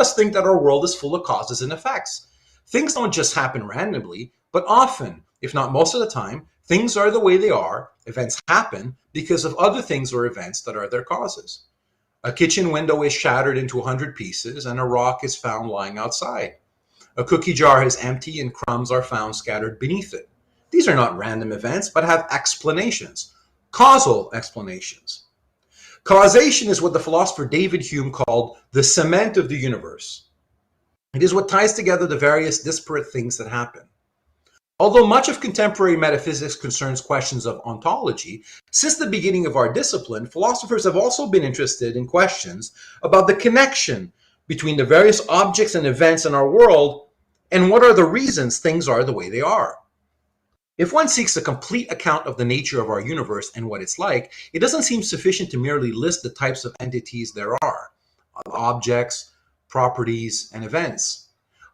us think that our world is full of causes and effects. Things don't just happen randomly, but often, if not most of the time, things are the way they are. Events happen because of other things or events that are their causes. A kitchen window is shattered into 100 pieces and a rock is found lying outside. A cookie jar is empty and crumbs are found scattered beneath it. These are not random events, but have explanations, causal explanations. Causation is what the philosopher David Hume called the cement of the universe. It is what ties together the various disparate things that happen. Although much of contemporary metaphysics concerns questions of ontology, since the beginning of our discipline, philosophers have also been interested in questions about the connection between the various objects and events in our world and what are the reasons things are the way they are. If one seeks a complete account of the nature of our universe and what it's like, it doesn't seem sufficient to merely list the types of entities there are, objects, properties, and events.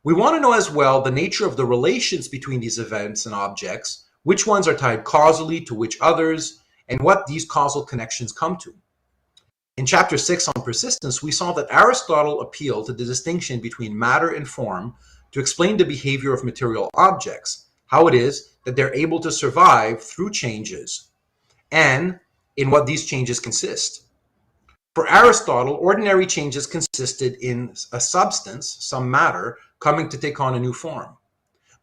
We want to know as well the nature of the relations between these events and objects, which ones are tied causally to which others, and what these causal connections come to. In Chapter 6 on persistence, we saw that Aristotle appealed to the distinction between matter and form to explain the behavior of material objects, how it is that they're able to survive through changes, and in what these changes consist. For Aristotle, ordinary changes consisted in a substance, some matter, coming to take on a new form.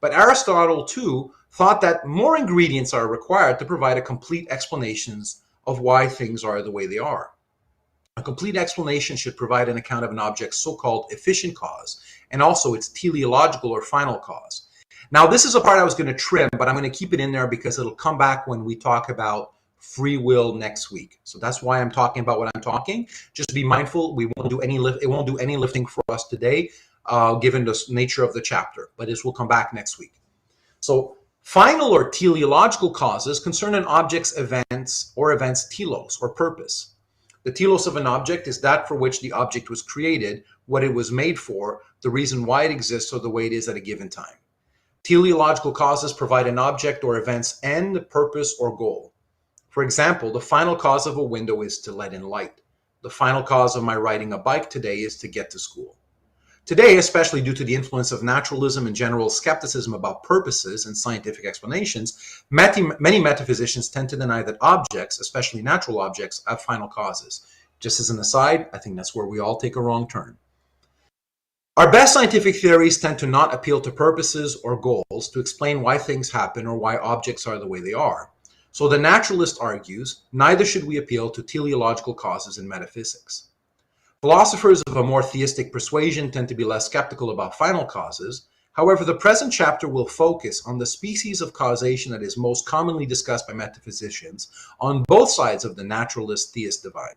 But Aristotle, too, thought that more ingredients are required to provide a complete explanations of why things are the way they are. A complete explanation should provide an account of an object's so-called efficient cause, and also its teleological or final cause. Now, this is a part I was going to trim, but I'm going to keep it in there because it'll come back when we talk about free will next week. So that's why I'm talking about what I'm talking. Just be mindful, we won't do any it won't do any lifting for us today, given the nature of the chapter, but this will come back next week. So final or teleological causes concern an object's events or event's telos or purpose. The telos of an object is that for which the object was created, what it was made for, the reason why it exists, or the way it is at a given time. Teleological causes provide an object or event's end, purpose, or goal. For example, the final cause of a window is to let in light. The final cause of my riding a bike today is to get to school. Today, especially due to the influence of naturalism and general skepticism about purposes and scientific explanations, many metaphysicians tend to deny that objects, especially natural objects, have final causes. Just as an aside, I think that's where we all take a wrong turn. Our best scientific theories tend to not appeal to purposes or goals to explain why things happen or why objects are the way they are. So the naturalist argues, neither should we appeal to teleological causes in metaphysics. Philosophers of a more theistic persuasion tend to be less skeptical about final causes. However, the present chapter will focus on the species of causation that is most commonly discussed by metaphysicians on both sides of the naturalist-theist divide.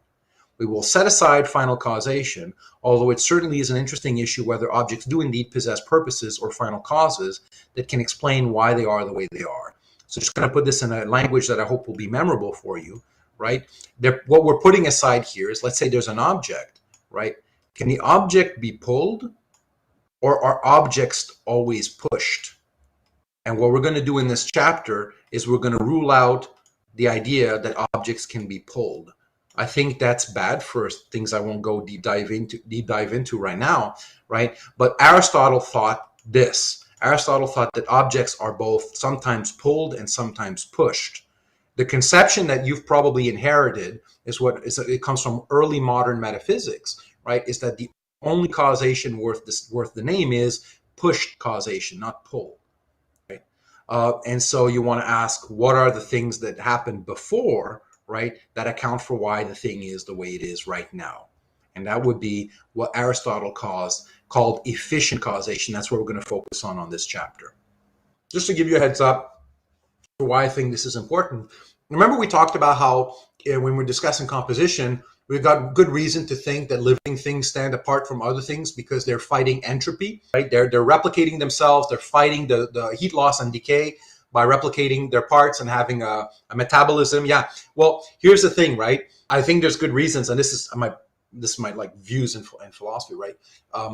We will set aside final causation, although it certainly is an interesting issue whether objects do indeed possess purposes or final causes that can explain why they are the way they are. So just going to put this in a language that I hope will be memorable for you, right? What we're putting aside here is, let's say there's an object, right? Can the object be pulled, or are objects always pushed? And what we're going to do in this chapter is we're going to rule out the idea that objects can be pulled. I think that's bad for things I won't go deep dive into right now, right? But Aristotle thought this. Aristotle thought that objects are both sometimes pulled and sometimes pushed. The conception that you've probably inherited it comes from early modern metaphysics, right? Is that the only causation worth the name is pushed causation, not pull, right? And so you want to ask, what are the things that happened before, right, that account for why the thing is the way it is right now? And that would be what Aristotle called efficient causation. That's what we're going to focus on this chapter. Just to give you a heads up for why I think this is important. Remember we talked about how when we're discussing composition, we've got good reason to think that living things stand apart from other things because they're fighting entropy, right? They're replicating themselves. They're fighting the heat loss and decay by replicating their parts and having a metabolism. Yeah. Well, here's the thing, right? I think there's good reasons, and this is my like views in philosophy, right?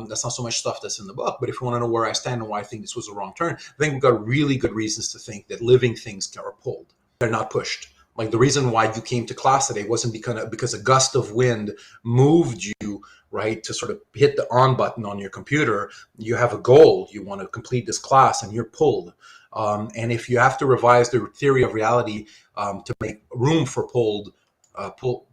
That's not so much stuff that's in the book, but if you want to know where I stand and why I think this was a wrong turn, I think we've got really good reasons to think that living things are pulled. They're not pushed, Like the reason why you came to class today wasn't because a gust of wind moved you, right, to sort of hit the on button on your computer. You have a goal. You want to complete this class and you're pulled. And if you have to revise the theory of reality to make room for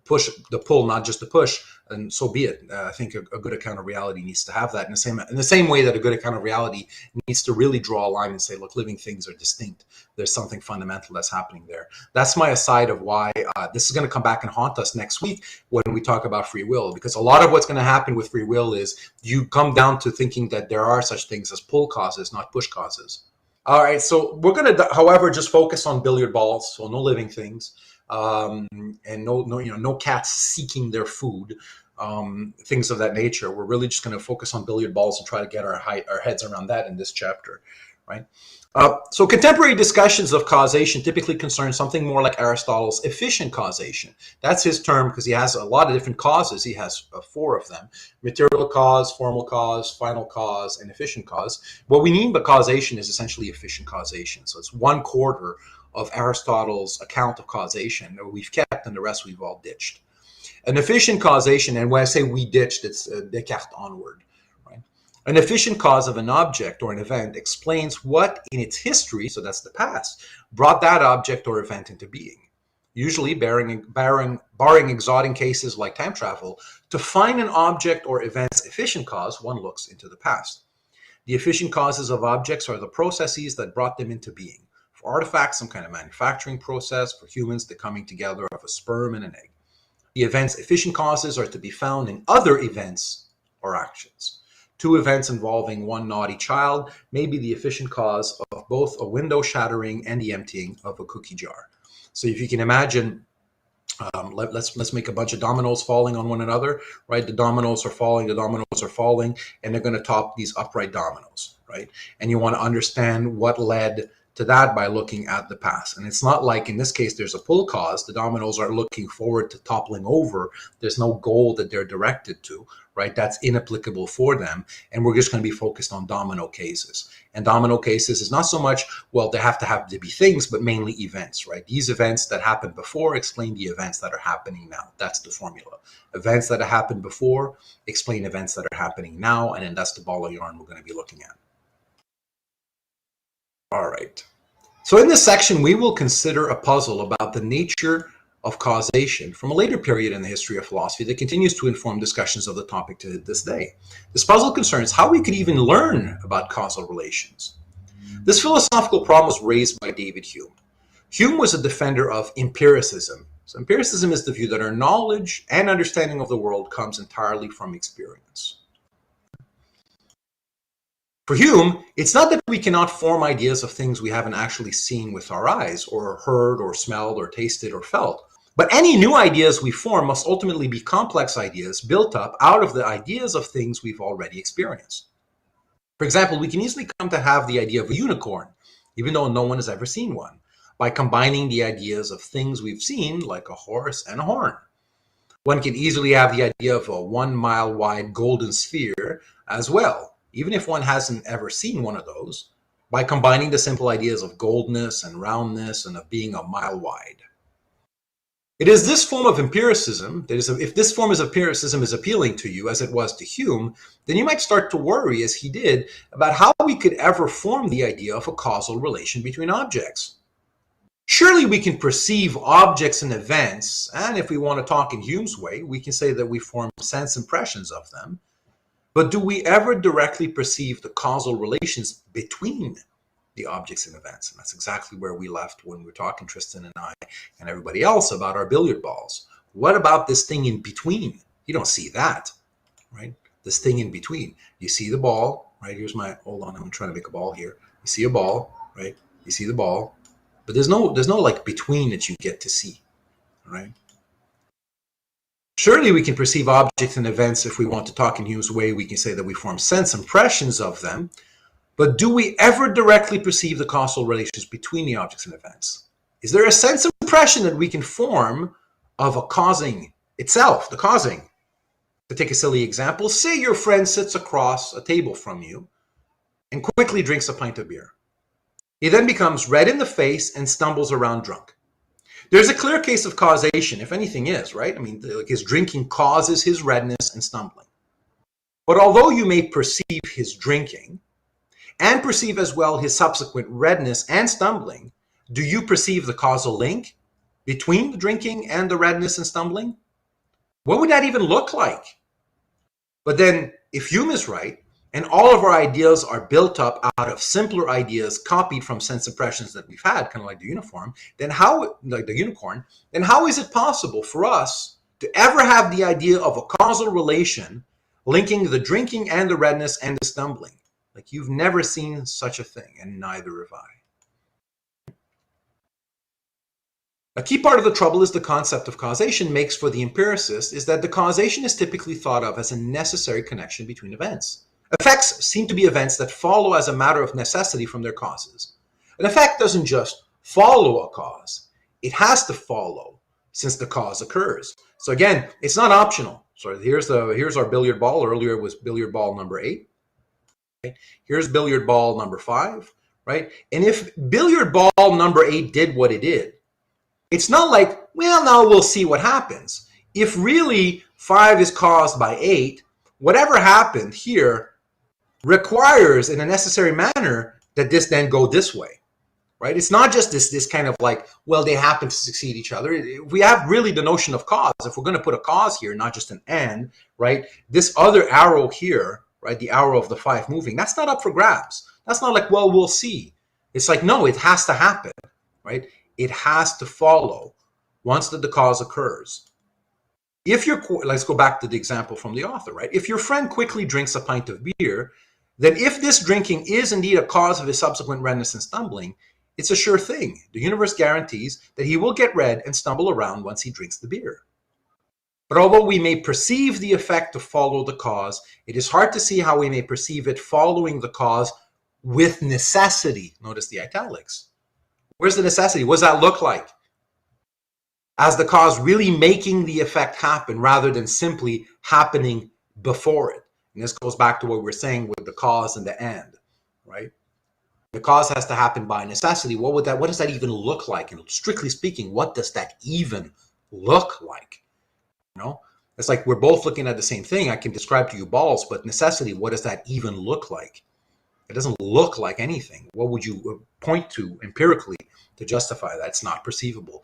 push the pull, not just the push, and so be it. I think a good account of reality needs to have that in the same way that a good account of reality needs to really draw a line and say, look, living things are distinct. There's something fundamental that's happening there. That's my aside of why this is going to come back and haunt us next week when we talk about free will, because a lot of what's going to happen with free will is you come down to thinking that there are such things as pull causes, not push causes. All right, so we're going to, however, just focus on billiard balls, so no living things, and no cats seeking their food, things of that nature. We're really just going to focus on billiard balls and try to get our heads around that in this chapter, right? So contemporary discussions of causation typically concern something more like Aristotle's efficient causation. That's his term because he has a lot of different causes. He has 4 of them: material cause, formal cause, final cause, and efficient cause. What we mean by causation is essentially efficient causation. So it's 1/4 of Aristotle's account of causation that we've kept and the rest we've all ditched. An efficient causation, and when I say we ditched, it's Descartes onward. An efficient cause of an object or an event explains what in its history, so that's the past, brought that object or event into being. Usually, barring exotic cases like time travel, to find an object or event's efficient cause, one looks into the past. The efficient causes of objects are the processes that brought them into being. For artifacts, some kind of manufacturing process. For humans, the coming together of a sperm and an egg. The event's efficient causes are to be found in other events or actions. 2 events involving one naughty child may be the efficient cause of both a window shattering and the emptying of a cookie jar. So if you can imagine, let's make a bunch of dominoes falling on one another, right? The dominoes are falling, and they're going to top these upright dominoes, right? And you want to understand what led to that by looking at the past. And it's not like in this case there's a pull cause. The dominoes are looking forward to toppling over. There's no goal that they're directed to, right? That's inapplicable for them. And we're just going to be focused on domino cases. And domino cases is not so much, well, they have to be things, but mainly events, right? These events that happened before explain the events that are happening now. That's the formula. Events that have happened before explain events that are happening now. And then that's the ball of yarn we're going to be looking at. All right. So in this section, we will consider a puzzle about the nature of causation from a later period in the history of philosophy that continues to inform discussions of the topic to this day. This puzzle concerns how we could even learn about causal relations. This philosophical problem was raised by David Hume. Hume was a defender of empiricism. So empiricism is the view that our knowledge and understanding of the world comes entirely from experience. For Hume, it's not that we cannot form ideas of things we haven't actually seen with our eyes, or heard, or smelled, or tasted, or felt. But any new ideas we form must ultimately be complex ideas built up out of the ideas of things we've already experienced. For example, we can easily come to have the idea of a unicorn, even though no one has ever seen one, by combining the ideas of things we've seen, like a horse and a horn. One can easily have the idea of a 1 mile wide golden sphere as well, even if one hasn't ever seen one of those, by combining the simple ideas of goldness and roundness and of being a mile wide. It is this form of empiricism, that is, if this form of empiricism is appealing to you as it was to Hume, then you might start to worry, as he did, about how we could ever form the idea of a causal relation between objects. Surely we can perceive objects and events, and if we want to talk in Hume's way, we can say that we form sense impressions of them. But do we ever directly perceive the causal relations between the objects and events? And that's exactly where we left when we were talking, Tristan and I and everybody else, about our billiard balls. What about this thing in between? You don't see that, right? This thing in between. You see the ball, right? Here's my, hold on, I'm trying to make a ball here. You see a ball, right? You see the ball, but there's no like between that you get to see, right? Surely we can perceive objects and events. If we want to talk in Hume's way, we can say that we form sense impressions of them. But do we ever directly perceive the causal relations between the objects and events? Is there a sense impression that we can form of a causing itself, the causing? To take a silly example, say your friend sits across a table from you and quickly drinks a pint of beer. He then becomes red in the face and stumbles around drunk. There's a clear case of causation, if anything is, right? I mean, like his drinking causes his redness and stumbling. But although you may perceive his drinking and perceive as well his subsequent redness and stumbling, do you perceive the causal link between the drinking and the redness and stumbling? What would that even look like? But then if Hume is right, and all of our ideas are built up out of simpler ideas copied from sense impressions that we've had, kind of like the unicorn, then how is it possible for us to ever have the idea of a causal relation linking the drinking and the redness and the stumbling? Like, you've never seen such a thing, and neither have I. A key part of the trouble is the concept of causation makes for the empiricist is that the causation is typically thought of as a necessary connection between events. Effects seem to be events that follow as a matter of necessity from their causes. An effect doesn't just follow a cause, it has to follow since the cause occurs. So again, it's not optional. So here's our billiard ball. Earlier it was billiard ball number 8. Right? Here's billiard ball number 5, right? And if billiard ball number 8 did what it did, it's not like, well, now we'll see what happens. If really 5 is caused by 8, whatever happened here requires in a necessary manner that this then go this way, right? It's not just this kind of like, well, they happen to succeed each other. We have really the notion of cause. If we're going to put a cause here, not just an and, right? This other arrow here, right? The arrow of the 5 moving, that's not up for grabs. That's not like, well, we'll see. It's like, no, it has to happen, right? It has to follow once the cause occurs. If let's go back to the example from the author, right? If your friend quickly drinks a pint of beer, then if this drinking is indeed a cause of his subsequent redness and stumbling, it's a sure thing. The universe guarantees that he will get red and stumble around once he drinks the beer. But although we may perceive the effect to follow the cause, it is hard to see how we may perceive it following the cause with necessity. Notice the italics. Where's the necessity? What does that look like? As the cause really making the effect happen rather than simply happening before it. And this goes back to what we were saying with the cause and the end, right? The cause has to happen by necessity. What does that even look like? And strictly speaking, what does that even look like? You know, it's like we're both looking at the same thing. I can describe to you balls, but necessity, what does that even look like? It doesn't look like anything. What would you point to empirically to justify that? It's not perceivable.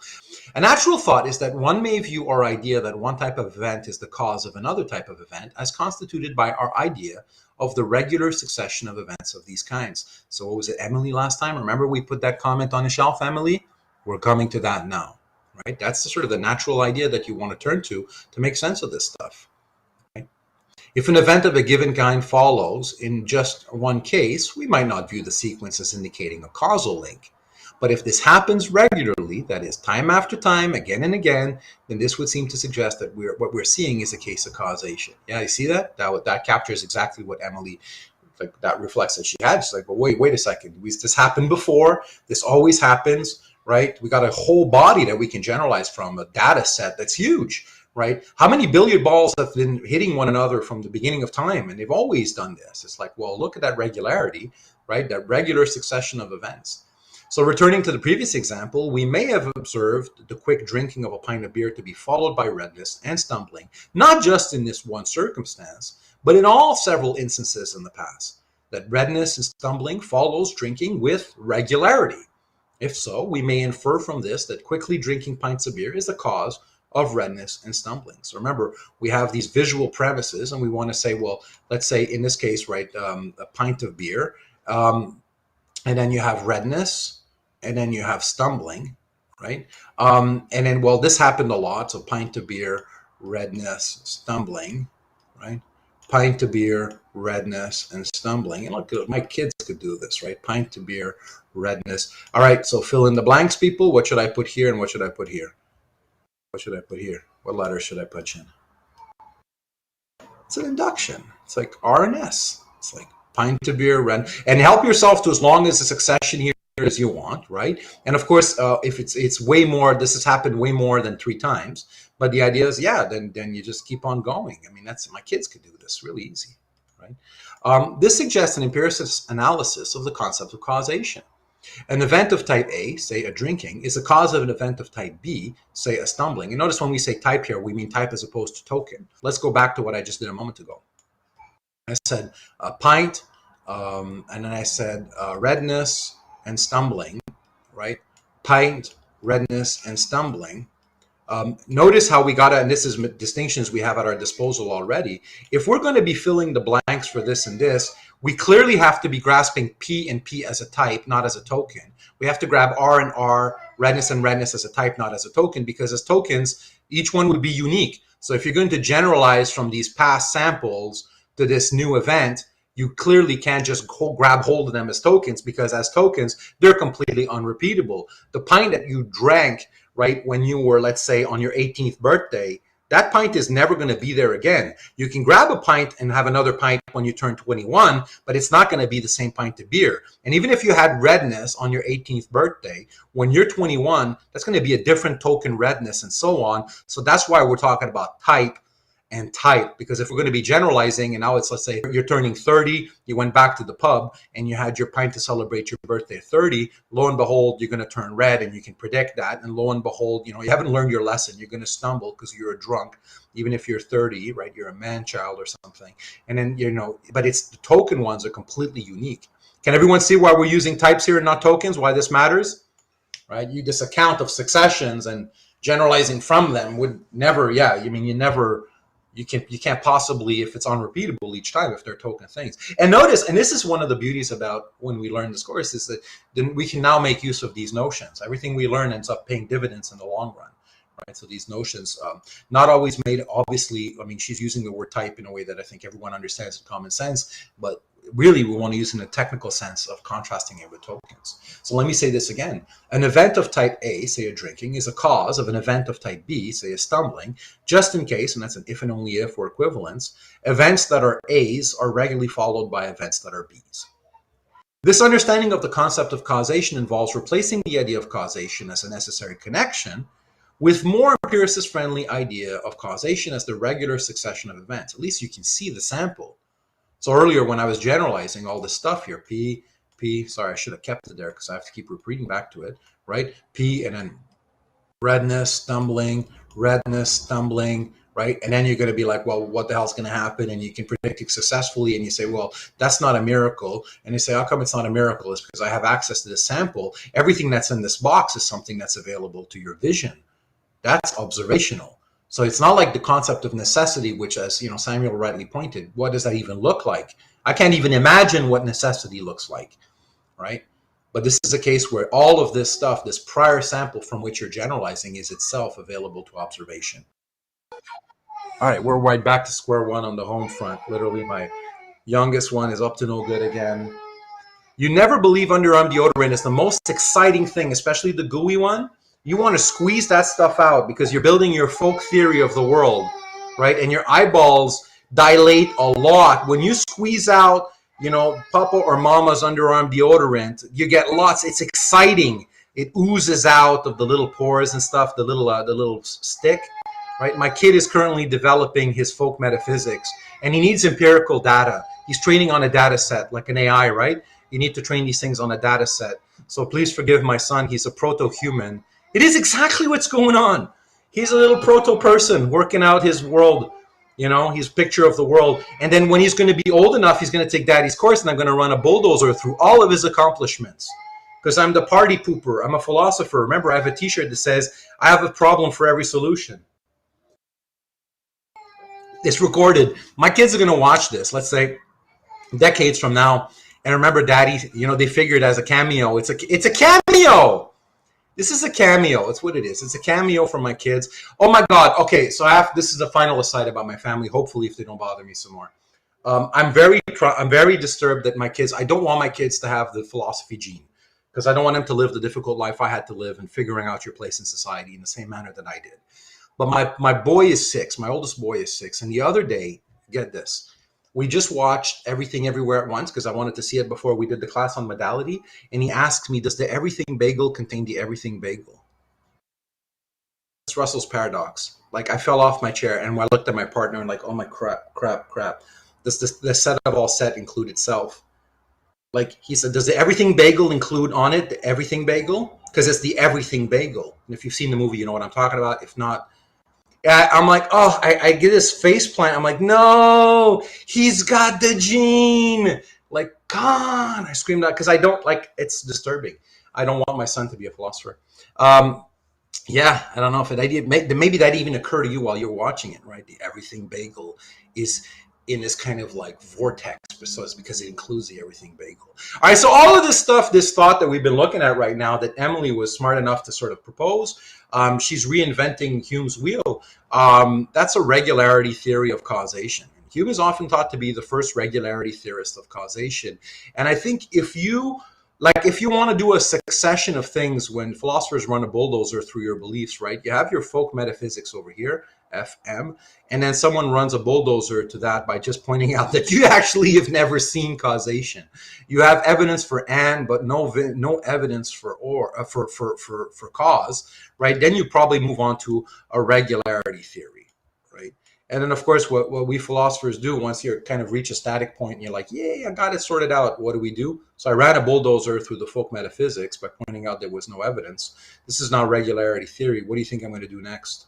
A natural thought is that one may view our idea that one type of event is the cause of another type of event as constituted by our idea of the regular succession of events of these kinds. So what was it, Emily, last time? Remember we put that comment on the shelf, Emily? We're coming to that now, right? That's the sort of the natural idea that you want to turn to make sense of this stuff. If an event of a given kind follows in just one case, we might not view the sequence as indicating a causal link. But if this happens regularly, that is, time after time, again and again, then this would seem to suggest that what we're seeing is a case of causation. Yeah, you see that? That captures exactly what Emily, like, that reflects that she had. She's like, well, wait a second. This happened before. This always happens, right? We got a whole body that we can generalize from, a data set that's huge. Right? How many billiard balls have been hitting one another from the beginning of time? And they've always done this. It's like, well, look at that regularity, right? That regular succession of events. So returning to the previous example, we may have observed the quick drinking of a pint of beer to be followed by redness and stumbling, not just in this one circumstance, but in all several instances in the past. That redness and stumbling follows drinking with regularity. If so, we may infer from this that quickly drinking pints of beer is the cause of redness and stumbling. So remember, we have these visual premises, and we want to say, well, let's say in this case, right, a pint of beer, and then you have redness, and then you have stumbling, right? And then, well, this happened a lot. So pint of beer, redness, stumbling, right? Pint of beer, redness, and stumbling. And look, my kids could do this, right? Pint of beer, redness. All right, so fill in the blanks, people. What should I put here, and what should I put here? What should I put here? What letter should I put in? It's an induction. It's like R and S. It's like pint of beer, red, and help yourself to as long as the succession here as you want, right? And of course, if it's way more, this has happened way more than 3 times. But the idea is, yeah, then you just keep on going. I mean, that's, my kids could do this really easy, right? This suggests an empiricist analysis of the concept of causation. An event of type A, say a drinking, is a cause of an event of type B, say a stumbling. And notice when we say type here, we mean type as opposed to token. Let's go back to what I just did a moment ago. I said a pint, and then I said redness and stumbling, right? Pint, redness, and stumbling. Notice how we got to, and this is distinctions we have at our disposal already. If we're going to be filling the blanks for this and this, we clearly have to be grasping P and P as a type, not as a token. We have to grab R and R, redness and redness as a type, not as a token, because as tokens, each one would be unique. So if you're going to generalize from these past samples to this new event, you clearly can't just grab hold of them as tokens, because as tokens, they're completely unrepeatable. The pint that you drank, right, when you were, let's say, on your 18th birthday, that pint is never going to be there again. You can grab a pint and have another pint when you turn 21, but it's not going to be the same pint of beer. And even if you had redness on your 18th birthday, when you're 21, that's going to be a different token redness and so on. So that's why we're talking about type and type, because if we're going to be generalizing, and now it's, let's say you're turning 30, you went back to the pub and you had your pint to celebrate your birthday at 30, lo and behold, you're going to turn red, and you can predict that. And lo and behold, you haven't learned your lesson. You're going to stumble because you're a drunk, even if you're 30, right? You're a man child or something. And then, but it's the token ones are completely unique. Can everyone see why we're using types here and not tokens? Why this matters, right? This account of successions and generalizing from them would never, you can't possibly, if it's unrepeatable each time, if they're token things. And notice, and this is one of the beauties about when we learn this course, is that then we can now make use of these notions. Everything we learn ends up paying dividends in the long run, right? So these notions, not always made, obviously, she's using the word type in a way that I think everyone understands in common sense, but really we want to use it in a technical sense of contrasting it with tokens. So let me say this again. An event of type A, say a drinking, is a cause of an event of type B, say a stumbling, just in case, and that's an if and only if or equivalence, events that are A's are regularly followed by events that are B's. This understanding of the concept of causation involves replacing the idea of causation as a necessary connection with more empiricist-friendly idea of causation as the regular succession of events. At least you can see the sample. So earlier when I was generalizing all this stuff here, P, sorry, I should have kept it there because I have to keep repeating back to it, right? P and then redness, stumbling, right? And then you're going to be like, well, what the hell's going to happen? And you can predict it successfully. And you say, well, that's not a miracle. And you say, how come it's not a miracle? It's because I have access to the sample. Everything that's in this box is something that's available to your vision. That's observational. So it's not like the concept of necessity, which, as Samuel rightly pointed, what does that even look like? I can't even imagine what necessity looks like, right? But this is a case where all of this stuff, this prior sample from which you're generalizing, is itself available to observation. All right, we're right back to square one on the home front. Literally, my youngest one is up to no good again. You never believe underarm deodorant is the most exciting thing, especially the gooey one. You want to squeeze that stuff out because you're building your folk theory of the world, right? And your eyeballs dilate a lot. When you squeeze out, Papa or Mama's underarm deodorant, you get lots. It's exciting. It oozes out of the little pores and stuff, the little stick, right? My kid is currently developing his folk metaphysics, and he needs empirical data. He's training on a data set, like an AI, right? You need to train these things on a data set. So please forgive my son. He's a proto-human. It is exactly what's going on. He's a little proto-person working out his world, his picture of the world. And then when he's going to be old enough, he's going to take daddy's course, and I'm going to run a bulldozer through all of his accomplishments. Because I'm the party pooper. I'm a philosopher. Remember, I have a t-shirt that says, I have a problem for every solution. It's recorded. My kids are going to watch this, let's say, decades from now. And remember, daddy, they figured as a cameo. It's a cameo. This is a cameo. That's what it is. It's a cameo from my kids. Oh my God. Okay, so this is the final aside about my family. Hopefully, if they don't bother me some more. I'm very disturbed that my kids. I don't want my kids to have the philosophy gene, because I don't want them to live the difficult life I had to live in figuring out your place in society in the same manner that I did. But my boy is 6. My oldest boy is 6. And the other day, get this. We just watched Everything Everywhere at Once because I wanted to see it before we did the class on modality. And he asked me, does the everything bagel contain the everything bagel? It's Russell's paradox. Like, I fell off my chair and I looked at my partner and like, oh my crap. Does the set of all set include itself? Like he said, does the everything bagel include on it the everything bagel? Because it's the everything bagel. And if you've seen the movie, you know what I'm talking about. If not, I'm like, oh, I get his face plant. I'm like, no, he's got the gene. Like, God, I screamed out because I don't like. It's disturbing. I don't want my son to be a philosopher. Yeah, I don't know if maybe that even occurred to you while you're watching it, right? The everything bagel is in this kind of like vortex, so it's because it includes the everything bagel. All right, so all of this stuff, this thought that we've been looking at right now, that Emily was smart enough to sort of propose, she's reinventing Hume's wheel. That's a regularity theory of causation. Hume is often thought to be the first regularity theorist of causation, and I think if you want to do a succession of things when philosophers run a bulldozer through your beliefs, right? You have your folk metaphysics over here, FM, and then someone runs a bulldozer to that by just pointing out that you actually have never seen causation. You have evidence for and, but no evidence for cause, right? Then you probably move on to a regularity theory, right? And then, of course, what we philosophers do once you kind of reach a static point and you're like, yay, I got it sorted out. What do we do? So I ran a bulldozer through the folk metaphysics by pointing out there was no evidence. This is now regularity theory. What do you think I'm going to do next?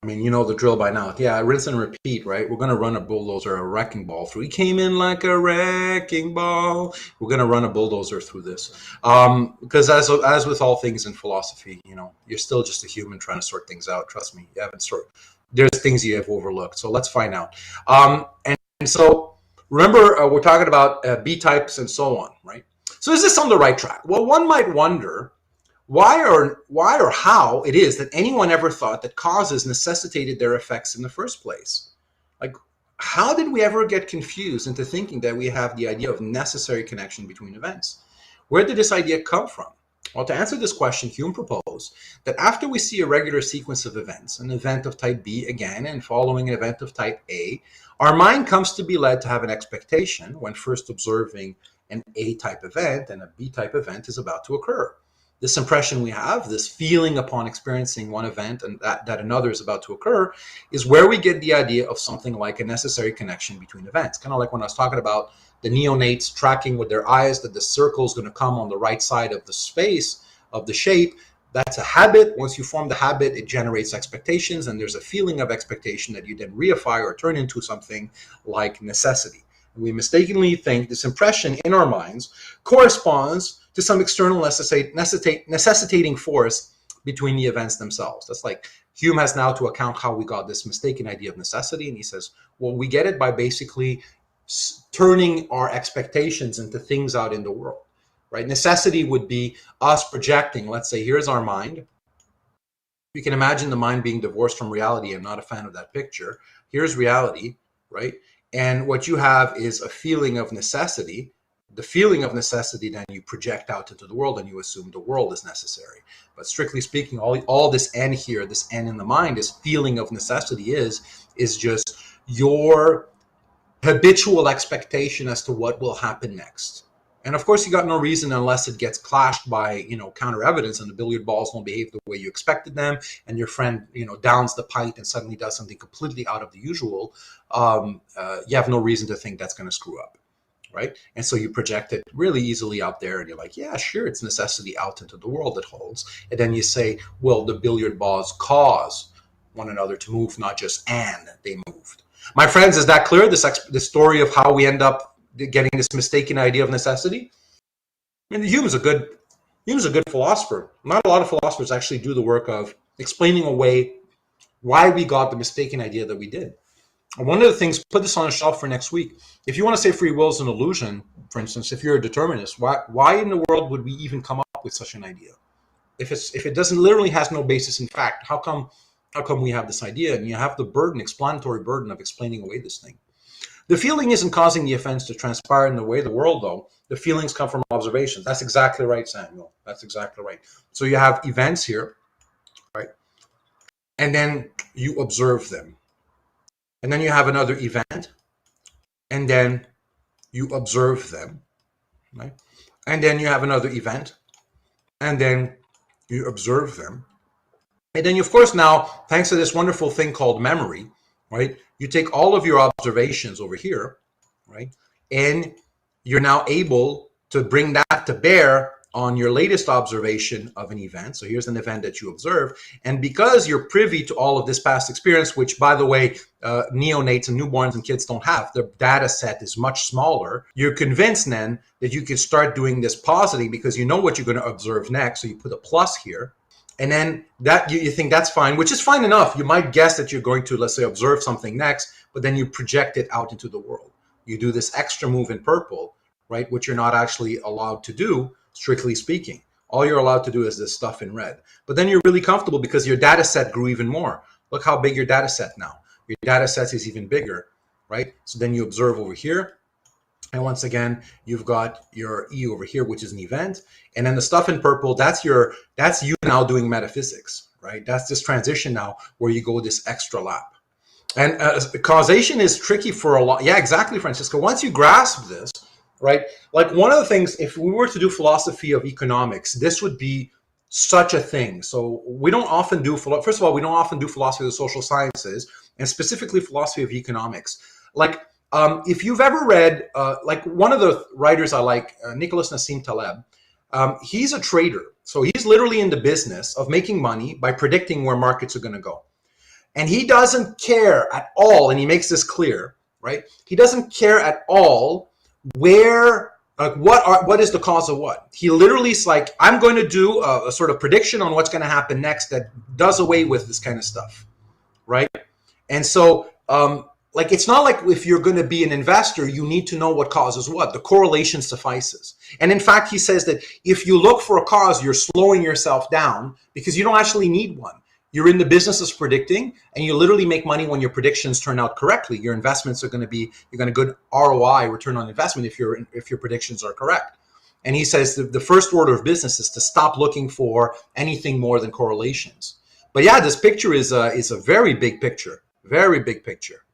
I mean, you know the drill by now. Yeah, rinse and repeat, right? We're going to run a bulldozer, a wrecking ball through. He came in like a wrecking ball. We're going to run a bulldozer through this. Because as with all things in philosophy, you know, you're still just a human trying to sort things out. Trust me, you haven't sorted. There's things you have overlooked. So let's find out. And so remember, we're talking about B types and so on, right? So is this on the right track? Well, one might wonder why or how it is that anyone ever thought that causes necessitated their effects in the first place. Like, how did we ever get confused into thinking that we have the idea of necessary connection between events? Where did this idea come from? Well, to answer this question, Hume proposed that after we see a regular sequence of events, an event of type B again, and following an event of type A, our mind comes to be led to have an expectation when first observing an A-type event and a B-type event is about to occur. This impression we have, this feeling upon experiencing one event and that another is about to occur, is where we get the idea of something like a necessary connection between events. Kind of like when I was talking about the neonates tracking with their eyes that the circle is going to come on the right side of the space of the shape. That's a habit. Once you form the habit, it generates expectations, and there's a feeling of expectation that you then reify or turn into something like necessity. And we mistakenly think this impression in our minds corresponds to some external necessitating force between the events themselves. That's like Hume has now to account how we got this mistaken idea of necessity. And he says, well, we get it by basically turning our expectations into things out in the world, right? Necessity would be us projecting, let's say, here's our mind. You can imagine the mind being divorced from reality. I'm not a fan of that picture. Here's reality, right? And what you have is a feeling of necessity. The feeling of necessity, then you project out into the world and you assume the world is necessary. But strictly speaking, all this N here, this N in the mind, this feeling of necessity is just your habitual expectation as to what will happen next. And of course, you got no reason unless it gets clashed by, counter evidence and the billiard balls don't behave the way you expected them. And your friend, downs the pint and suddenly does something completely out of the usual. You have no reason to think that's going to screw up. Right? And so you project it really easily out there and you're like, yeah, sure, it's necessity out into the world that holds. And then you say, well, the billiard balls cause one another to move, not just and they moved. My friends, is that clear? This story of how we end up getting this mistaken idea of necessity? I mean, Hume's a good philosopher. Not a lot of philosophers actually do the work of explaining away why we got the mistaken idea that we did. One of the things, put this on a shelf for next week. If you want to say free will is an illusion, for instance, if you're a determinist, why in the world would we even come up with such an idea? If it doesn't literally has no basis in fact, how come we have this idea? And you have the explanatory burden of explaining away this thing. The feeling isn't causing the events to transpire in the way of the world, though. The feelings come from observations. That's exactly right, Samuel. That's exactly right. So you have events here, right? And then you observe them. And then you have another event, and then you observe them, right? And then you have another event, and then you observe them. And then, of course, now, thanks to this wonderful thing called memory, right? You take all of your observations over here, right? And you're now able to bring that to bear on your latest observation of an event. So here's an event that you observe. And because you're privy to all of this past experience, which, by the way, neonates and newborns and kids don't have, the data set is much smaller. You're convinced then that you can start doing this positing because you know what you're going to observe next. So you put a plus here. And then that you think that's fine, which is fine enough. You might guess that you're going to, let's say, observe something next, but then you project it out into the world. You do this extra move in purple, right, which you're not actually allowed to do, strictly speaking. All you're allowed to do is this stuff in red. But then you're really comfortable because your data set grew even more. Look how big your data set now. Your data set is even bigger, right? So then you observe over here. And once again, you've got your E over here, which is an event. And then the stuff in purple, that's you now doing metaphysics, right? That's this transition now where you go this extra lap. And causation is tricky for a lot. Yeah, exactly, Francisco. Once you grasp this, right? Like one of the things, if we were to do philosophy of economics, this would be such a thing. So we don't often do, first of all, we don't often do philosophy of the social sciences, and specifically philosophy of economics. Like, if you've ever read, like one of the writers I like, Nicholas Nassim Taleb, he's a trader. So he's literally in the business of making money by predicting where markets are going to go. And he doesn't care at all, and he makes this clear, right? He doesn't care at all where, what is the cause of what. He literally is like, I'm going to do a sort of prediction on what's going to happen next that does away with this kind of stuff, right? And so, like, it's not like if you're going to be an investor, you need to know what causes what. The correlation suffices. And in fact, he says that if you look for a cause, you're slowing yourself down because you don't actually need one. You're in the business of predicting, and you literally make money when your predictions turn out correctly. Your investments are going to be, you're going to good ROI, return on investment, if your predictions are correct. And he says the first order of business is to stop looking for anything more than correlations. But yeah, this picture is a very big picture, very big picture.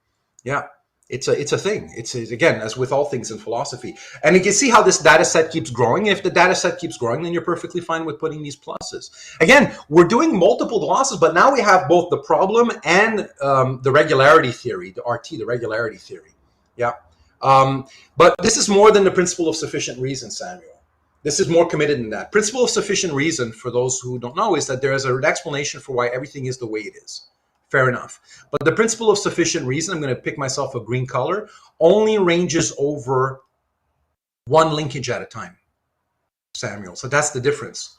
Yeah, it's a thing. It's again, as with all things in philosophy. And you can see how this data set keeps growing. If the data set keeps growing, then you're perfectly fine with putting these pluses. Again, we're doing multiple glosses, but now we have both the problem and the regularity theory, the RT, the regularity theory. Yeah. But this is more than the principle of sufficient reason, Samuel. This is more committed than that. Principle of sufficient reason, for those who don't know, is that there is an explanation for why everything is the way it is. Fair enough. But the principle of sufficient reason, I'm going to pick myself a green color, only ranges over one linkage at a time, Samuel. So that's the difference.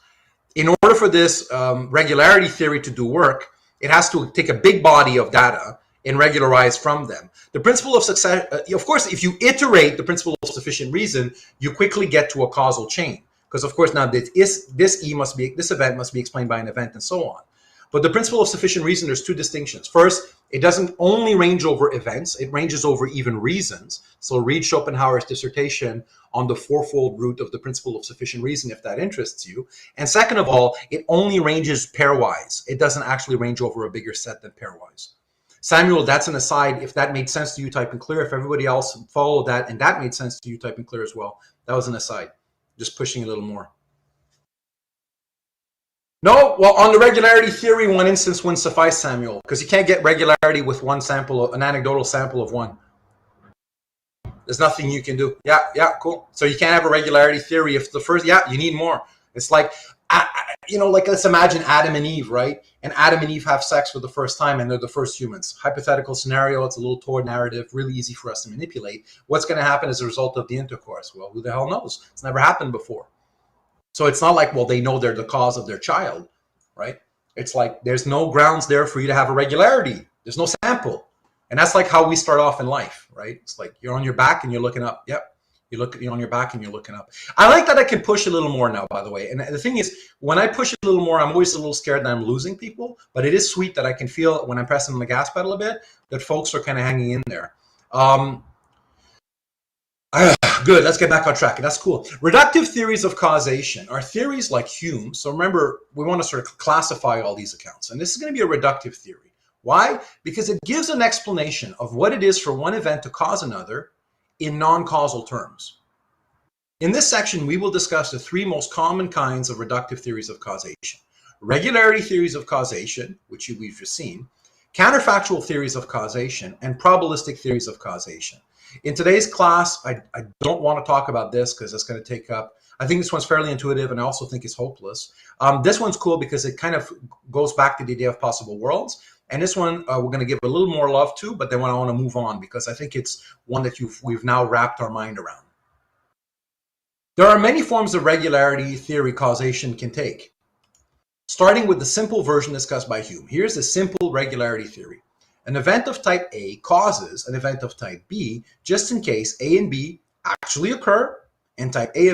In order for this regularity theory to do work, it has to take a big body of data and regularize from them. The principle of success, of course, if you iterate the principle of sufficient reason, you quickly get to a causal chain. Because of course now this event must be explained by an event and so on. But the principle of sufficient reason, there's two distinctions. First, it doesn't only range over events, it ranges over even reasons. So read Schopenhauer's dissertation on the fourfold root of the principle of sufficient reason, if that interests you. And second of all, it only ranges pairwise. It doesn't actually range over a bigger set than pairwise. Samuel, that's an aside. If that made sense to you, type in clear. If everybody else followed that and that made sense to you, type in clear as well. That was an aside. Just pushing a little more. No, well, on the regularity theory, one instance wouldn't suffice, Samuel, because you can't get regularity with one sample, an anecdotal sample of one. There's nothing you can do. Yeah, cool. So you can't have a regularity theory if the first, you need more. It's like, like let's imagine Adam and Eve, right? And Adam and Eve have sex for the first time and they're the first humans. Hypothetical scenario, it's a little toward narrative, really easy for us to manipulate. What's going to happen as a result of the intercourse? Well, who the hell knows? It's never happened before. So it's not like, well, they know they're the cause of their child, right? It's like there's no grounds there for you to have a regularity. There's no sample. And that's like how we start off in life, right? It's like you're on your back and you're looking up. Yep. You're on your back and you're looking up. I like that I can push a little more now, by the way. And the thing is, when I push a little more, I'm always a little scared that I'm losing people. But it is sweet that I can feel when I'm pressing on the gas pedal a bit that folks are kind of hanging in there. Good, let's get back on track. That's cool. Reductive theories of causation are theories like Hume. So remember, we want to sort of classify all these accounts. And this is going to be a reductive theory. Why? Because it gives an explanation of what it is for one event to cause another in non-causal terms. In this section, we will discuss the three most common kinds of reductive theories of causation. Regularity theories of causation, which we've just seen, counterfactual theories of causation, and probabilistic theories of causation. In today's class, I don't want to talk about this because it's going to take up, I think this one's fairly intuitive, and I also think it's hopeless. This one's cool because it kind of goes back to the idea of possible worlds. And this one we're going to give a little more love to, but then I want to move on because I think it's one that we've now wrapped our mind around. There are many forms of regularity theory causation can take, starting with the simple version discussed by Hume. Here's the simple regularity theory. An event of type A causes an event of type B just in case A and B actually occur, and type A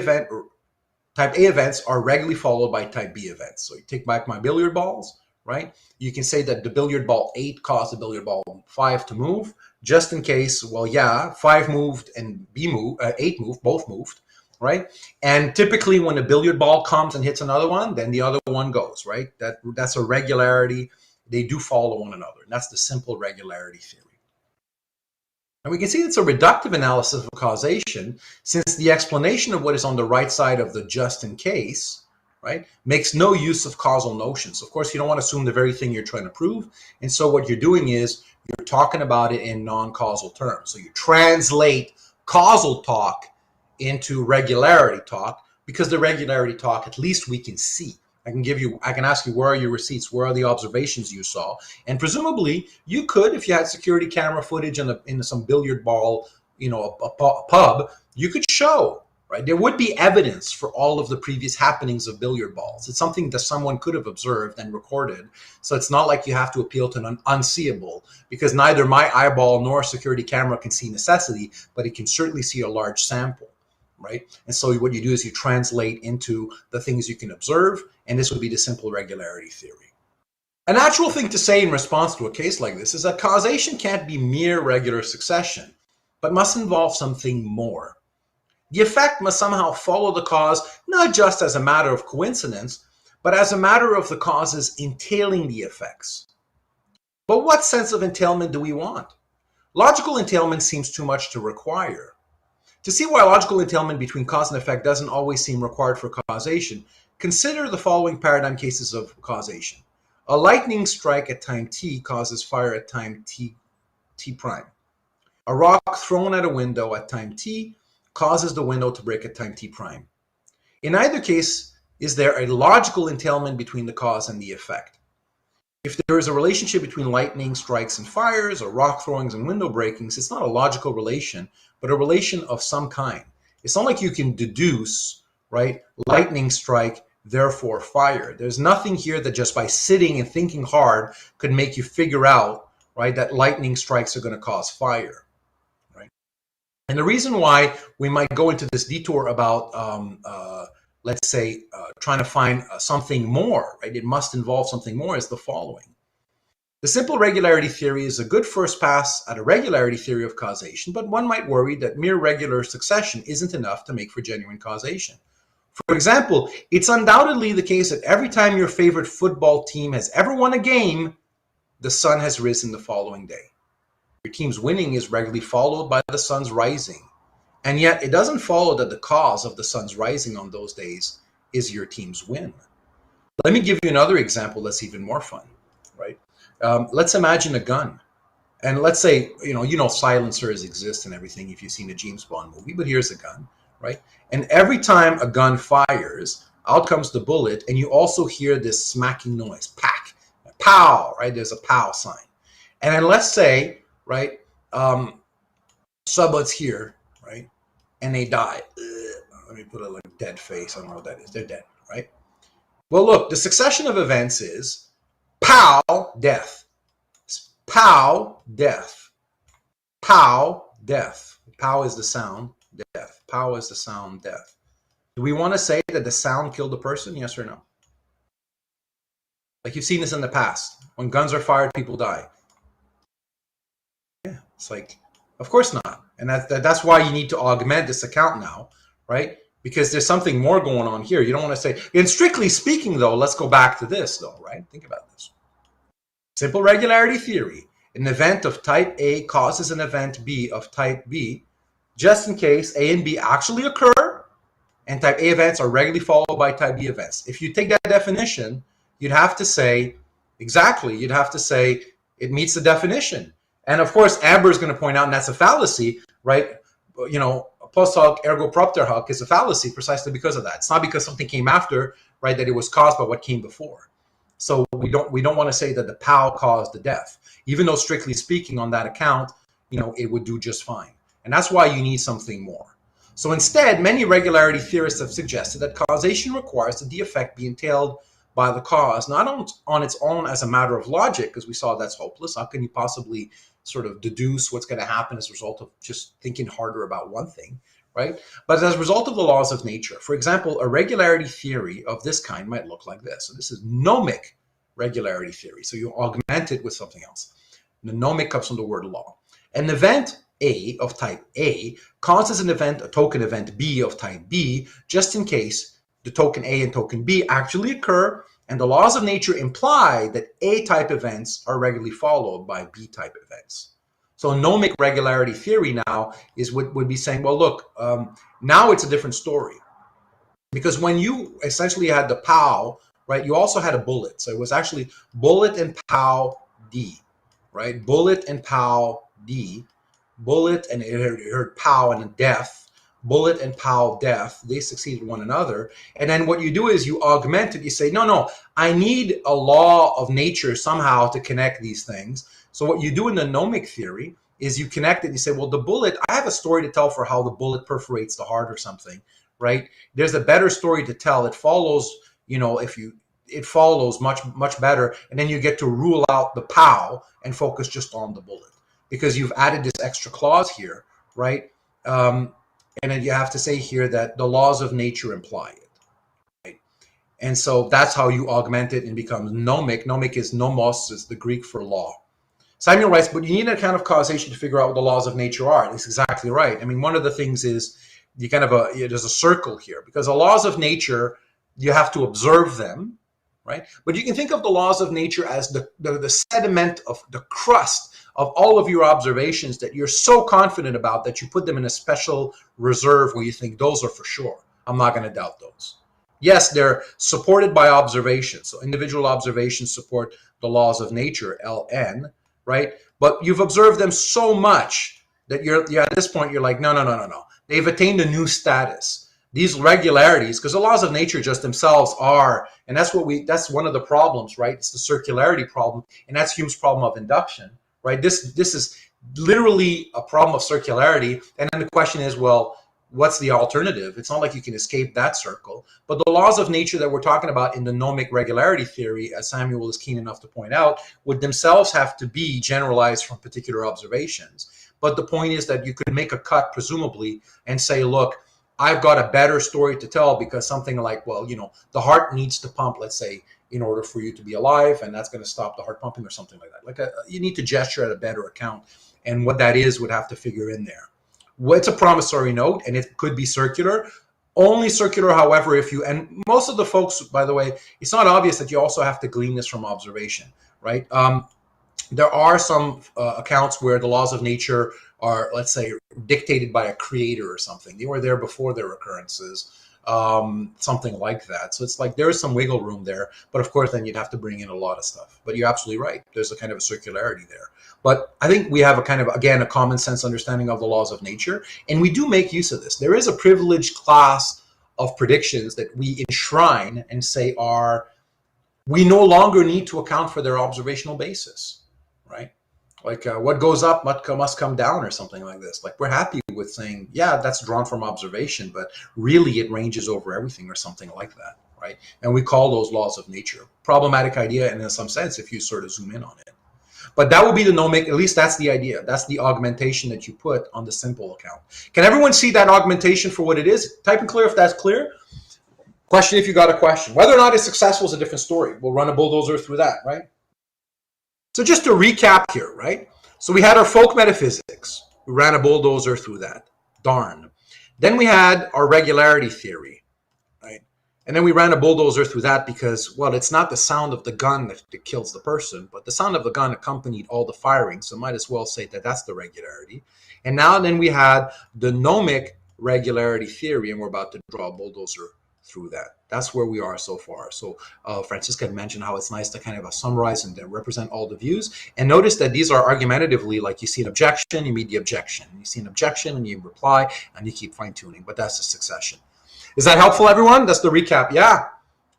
events are regularly followed by type B events. So you take back my billiard balls, right? You can say that the billiard ball 8 caused the billiard ball 5 to move, just in case, well, yeah, 5 moved and 8 moved, both moved, right? And typically when a billiard ball comes and hits another one, then the other one goes, right? That's a regularity. They do follow one another. And that's the simple regularity theory. And we can see it's a reductive analysis of causation, since the explanation of what is on the right side of the just in case, right, makes no use of causal notions. Of course, you don't want to assume the very thing you're trying to prove. And so what you're doing is you're talking about it in non-causal terms. So you translate causal talk into regularity talk, because the regularity talk, at least we can see. I can ask you, where are your receipts? Where are the observations you saw? And presumably you could, if you had security camera footage in some billiard ball, a pub, you could show, right? There would be evidence for all of the previous happenings of billiard balls. It's something that someone could have observed and recorded. So it's not like you have to appeal to an unseeable, because neither my eyeball nor a security camera can see necessity, but it can certainly see a large sample. Right? And so what you do is you translate into the things you can observe, and this would be the simple regularity theory. A natural thing to say in response to a case like this is that causation can't be mere regular succession, but must involve something more. The effect must somehow follow the cause, not just as a matter of coincidence, but as a matter of the causes entailing the effects. But what sense of entailment do we want? Logical entailment seems too much to require. To see why logical entailment between cause and effect doesn't always seem required for causation, consider the following paradigm cases of causation. A lightning strike at time t causes fire at time t prime. A rock thrown at a window at time t causes the window to break at time t prime. In either case, is there a logical entailment between the cause and the effect? If there is a relationship between lightning strikes and fires, or rock throwings and window breakings, it's not a logical relation, but a relation of some kind. It's not like you can deduce, right, lightning strike, therefore fire. There's nothing here that just by sitting and thinking hard could make you figure out, right, that lightning strikes are going to cause fire, right? And the reason why we might go into this detour about let's say, trying to find something more, right? It must involve something more, is the following. The simple regularity theory is a good first pass at a regularity theory of causation, but one might worry that mere regular succession isn't enough to make for genuine causation. For example, it's undoubtedly the case that every time your favorite football team has ever won a game, the sun has risen the following day. Your team's winning is regularly followed by the sun's rising. And yet it doesn't follow that the cause of the sun's rising on those days is your team's win. Let me give you another example that's even more fun, right? Let's imagine a gun. And let's say, silencers exist and everything if you've seen a James Bond movie, but here's a gun, right? And every time a gun fires, out comes the bullet, and you also hear this smacking noise, pack, pow, right? There's a pow sign. And then let's say, right, someone's here, right? And they die. Let me put a dead face. I don't know what that is. They're dead, right? Well, look, the succession of events is pow, death. Pow, death. Pow, death. Pow is the sound, death. Pow is the sound, death. Do we want to say that the sound killed the person? Yes or no? Like you've seen this in the past. When guns are fired, people die. Yeah, it's like, of course not. And that's why you need to augment this account now, right? Because there's something more going on here. You don't want to say, and strictly speaking, though, let's go back to this, though, right? Think about this. Simple regularity theory. An event of type A causes an event B of type B, just in case A and B actually occur, and type A events are regularly followed by type B events. If you take that definition, you'd have to say, exactly, you'd have to say, It meets the definition. And of course, Amber is going to point out, and that's a fallacy, right? You know, post hoc ergo propter hoc is a fallacy precisely because of that. It's not because something came after, right, that it was caused by what came before. So we don't want to say that the POW caused the death, even though strictly speaking on that account, you know, it would do just fine. And that's why you need something more. So instead, many regularity theorists have suggested that causation requires that the effect be entailed by the cause, not on its own as a matter of logic, because we saw that's hopeless. How can you possibly sort of deduce what's going to happen as a result of just thinking harder about one thing, right? But as a result of the laws of nature. For example, a regularity theory of this kind might look like this. So this is gnomic regularity theory. So you augment it with something else. The gnomic comes from the word law. An event A of type A causes an event, a token event B of type B, just in case the token A and token B actually occur, and the laws of nature imply that A-type events are regularly followed by B-type events. So gnomic regularity theory now is what would be saying, well, look, now it's a different story. Because when you essentially had the POW, right, you also had a bullet. So it was actually bullet and POW D, right? Bullet and POW D. Bullet and it heard POW and a death. Bullet and POW death, they succeeded one another. And then what you do is you augment it. You say, no, I need a law of nature somehow to connect these things. So what you do in the gnomic theory is you connect it. You say, well, the bullet, I have a story to tell for how the bullet perforates the heart or something, right? There's a better story to tell. It follows, you know, it follows much better. And then you get to rule out the POW and focus just on the bullet because you've added this extra clause here, right? And then you have to say here that the laws of nature imply it. Right? And so that's how you augment it and becomes gnomic. Gnomic is nomos, is the Greek for law. Samuel writes, but you need a kind of causation to figure out what the laws of nature are. That's exactly right. I mean, one of the things is you kind of there's a circle here because the laws of nature, you have to observe them, right? But you can think of the laws of nature as the sediment of the crust of all of your observations that you're so confident about that you put them in a special reserve where you think those are for sure. I'm not going to doubt those. Yes, they're supported by observations. So individual observations support the laws of nature, Ln, right? But you've observed them so much that you're at this point, you're like, no. They've attained a new status. These regularities, because the laws of nature just themselves are, and that's one of the problems, right? It's the circularity problem, and that's Hume's problem of induction. Right. This is literally a problem of circularity. And then the question is, well, what's the alternative? It's not like you can escape that circle. But the laws of nature that we're talking about in the gnomic regularity theory, as Samuel is keen enough to point out, would themselves have to be generalized from particular observations. But the point is that you could make a cut, presumably, and say, look, I've got a better story to tell because something like, well, you know, the heart needs to pump, let's say, in order for you to be alive, and that's going to stop the heart pumping or something like that. Like you need to gesture at a better account, and what that is would have to figure in there. It's a promissory note, and it could be circular. Only circular, however, and most of the folks, by the way, it's not obvious that you also have to glean this from observation, right? There are some accounts where the laws of nature are, let's say, dictated by a creator or something. They were there before their occurrences. Something like that. So it's like there is some wiggle room there, but of course then you'd have to bring in a lot of stuff. But you're absolutely right. There's a kind of a circularity there. But I think we have a kind of, again, a common sense understanding of the laws of nature, and we do make use of this. There is a privileged class of predictions that we enshrine and say we no longer need to account for their observational basis, right? Like what goes up must come down or something like this. Like we're happy with saying, yeah, that's drawn from observation, but really it ranges over everything or something like that, right? And we call those laws of nature. Problematic idea, and in some sense, if you sort of zoom in on it. But that would be the gnomic, at least that's the idea. That's the augmentation that you put on the simple account. Can everyone see that augmentation for what it is? Type in clear if that's clear. Question if you got a question. Whether or not it's successful is a different story. We'll run a bulldozer through that, right? So just to recap here, right? So we had our folk metaphysics. We ran a bulldozer through that. Darn. Then we had our regularity theory, right? And then we ran a bulldozer through that because, well, it's not the sound of the gun that kills the person, but the sound of the gun accompanied all the firing. So might as well say that that's the regularity. And now then we had the gnomic regularity theory, and we're about to draw a bulldozer through that. That's where we are so far. So Francisca had mentioned how it's nice to kind of summarize and represent all the views. And notice that these are argumentatively, like you see an objection, you meet the objection. You see an objection and you reply and you keep fine tuning, but that's the succession. Is that helpful, everyone? That's the recap. Yeah.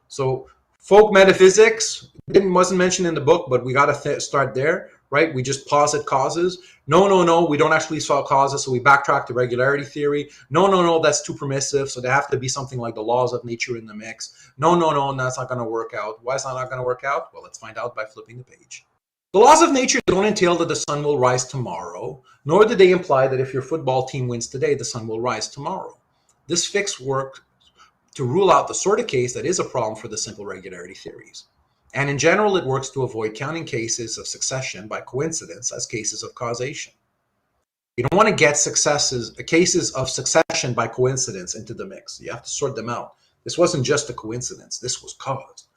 So folk metaphysics wasn't mentioned in the book, but we got to start there, right? We just posit causes. No, we don't actually solve causes, so we backtrack to regularity theory. No, that's too permissive, so there have to be something like the laws of nature in the mix. No, that's not going to work out. Why is that not going to work out? Well, let's find out by flipping the page. The laws of nature don't entail that the sun will rise tomorrow, nor do they imply that if your football team wins today, the sun will rise tomorrow. This fix works to rule out the sort of case that is a problem for the simple regularity theories. And in general, it works to avoid counting cases of succession by coincidence as cases of causation. You don't want to get cases of succession by coincidence into the mix. You have to sort them out. This wasn't just a coincidence. This was caused.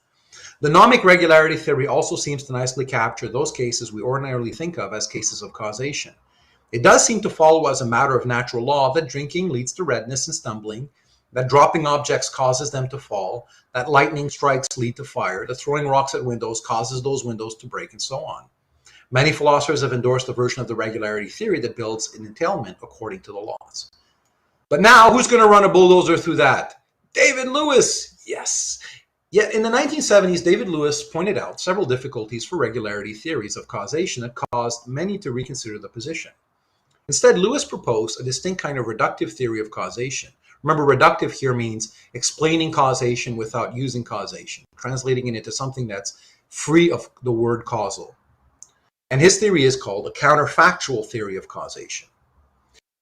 The nomic regularity theory also seems to nicely capture those cases we ordinarily think of as cases of causation. It does seem to follow as a matter of natural law that drinking leads to redness and stumbling, that dropping objects causes them to fall, that lightning strikes lead to fire, that throwing rocks at windows causes those windows to break, and so on. Many philosophers have endorsed a version of the regularity theory that builds an entailment according to the laws. But now, who's going to run a bulldozer through that? David Lewis! Yes! Yet in the 1970s, David Lewis pointed out several difficulties for regularity theories of causation that caused many to reconsider the position. Instead, Lewis proposed a distinct kind of reductive theory of causation. Remember, reductive here means explaining causation without using causation, translating it into something that's free of the word causal. And his theory is called a counterfactual theory of causation.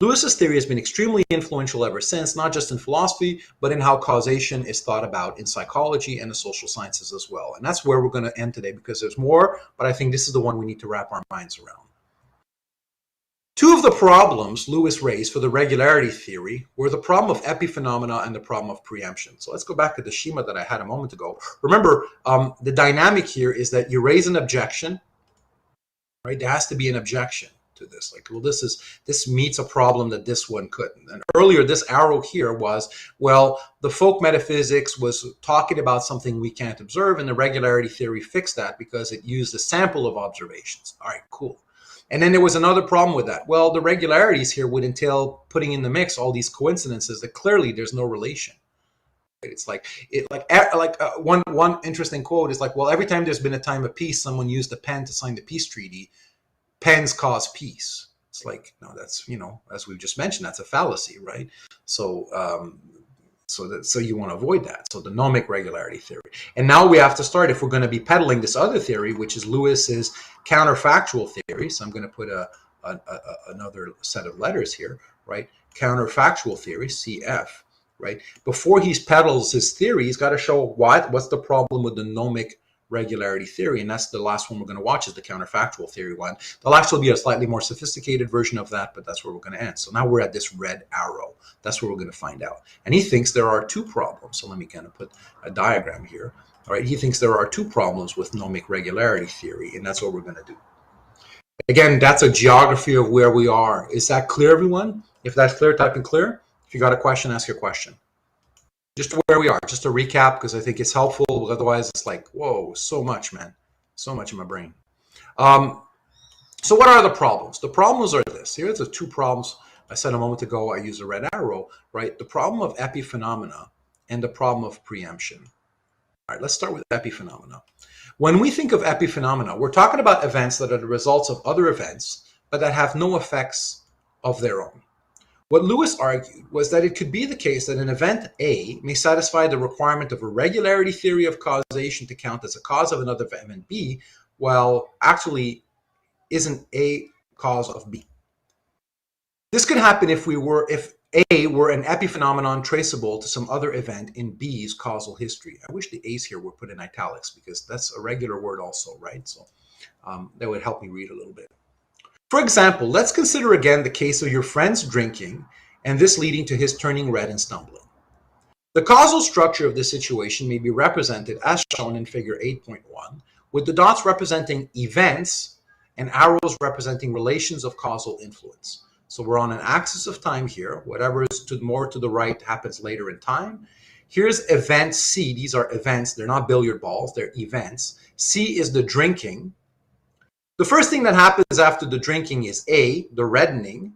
Lewis's theory has been extremely influential ever since, not just in philosophy, but in how causation is thought about in psychology and the social sciences as well. And that's where we're going to end today because there's more, but I think this is the one we need to wrap our minds around. Two of the problems Lewis raised for the regularity theory were the problem of epiphenomena and the problem of preemption. So let's go back to the schema that I had a moment ago. Remember, the dynamic here is that you raise an objection, right? There has to be an objection to this. Like, well, this meets a problem that this one couldn't. And earlier, this arrow here was, well, the folk metaphysics was talking about something we can't observe, and the regularity theory fixed that because it used a sample of observations. All right, cool. And then there was another problem with that. Well, the regularities here would entail putting in the mix all these coincidences that clearly there's no relation. It's like one interesting quote is like, well, every time there's been a time of peace, someone used a pen to sign the peace treaty. Pens cause peace. It's like, no, that's, as we've just mentioned, that's a fallacy, right? So you want to avoid that. So the nomic regularity theory. And now we have to start, if we're going to be peddling this other theory, which is Lewis's counterfactual theory. So I'm going to put another set of letters here, right? Counterfactual theory, CF, right? Before he peddles his theory, he's got to show what's the problem with the nomic regularity theory, and that's the last one we're going to watch, is the counterfactual theory one. There'll actually be a slightly more sophisticated version of that, but that's where we're going to end. So now we're at this red arrow. That's where we're going to find out. And he thinks there are two problems. So let me kind of put a diagram here. All right, he thinks there are two problems with nomic regularity theory, and that's what we're going to do. Again, that's a geography of where we are. Is that clear, everyone? If that's clear, type in clear. If you got a question, ask your question. Just where we are, just a recap, because I think it's helpful. Otherwise, it's like, whoa, so much, man. So much in my brain. So what are the problems? The problems are this. Here's the two problems I said a moment ago. I used a red arrow, right? The problem of epiphenomena and the problem of preemption. All right, let's start with epiphenomena. When we think of epiphenomena, we're talking about events that are the results of other events, but that have no effects of their own. What Lewis argued was that it could be the case that an event A may satisfy the requirement of a regularity theory of causation to count as a cause of another event B, while actually isn't A cause of B. This could happen if A were an epiphenomenon traceable to some other event in B's causal history. I wish the A's here were put in italics because that's a regular word also, right? So that would help me read a little bit. For example, let's consider again the case of your friend's drinking and this leading to his turning red and stumbling. The causal structure of this situation may be represented as shown in figure 8.1, with the dots representing events and arrows representing relations of causal influence. So we're on an axis of time here. Whatever is more to the right happens later in time. Here's event C. These are events. They're not billiard balls. They're events. C is the drinking. The first thing that happens after the drinking is A, the reddening,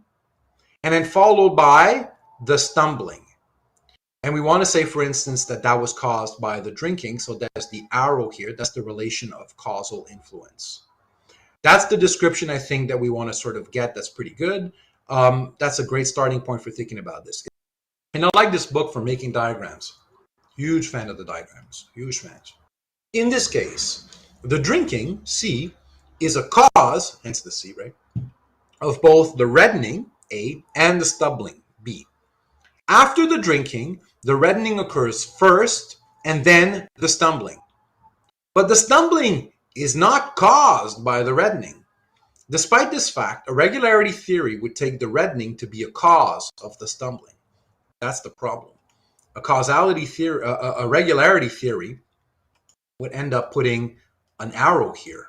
and then followed by the stumbling. And we want to say, for instance, that that was caused by the drinking. So that's the arrow here. That's the relation of causal influence. That's the description, I think, that we want to sort of get. That's pretty good. That's a great starting point for thinking about this. And I like this book for making diagrams. Huge fan of the diagrams. Huge fans. In this case, the drinking, C, is a cause, hence the C, right, of both the reddening, A, and the stumbling, B. After the drinking, the reddening occurs first and then the stumbling. But the stumbling is not caused by the reddening. Despite this fact, a regularity theory would take the reddening to be a cause of the stumbling. That's the problem. A causality theory, a regularity theory would end up putting an arrow here,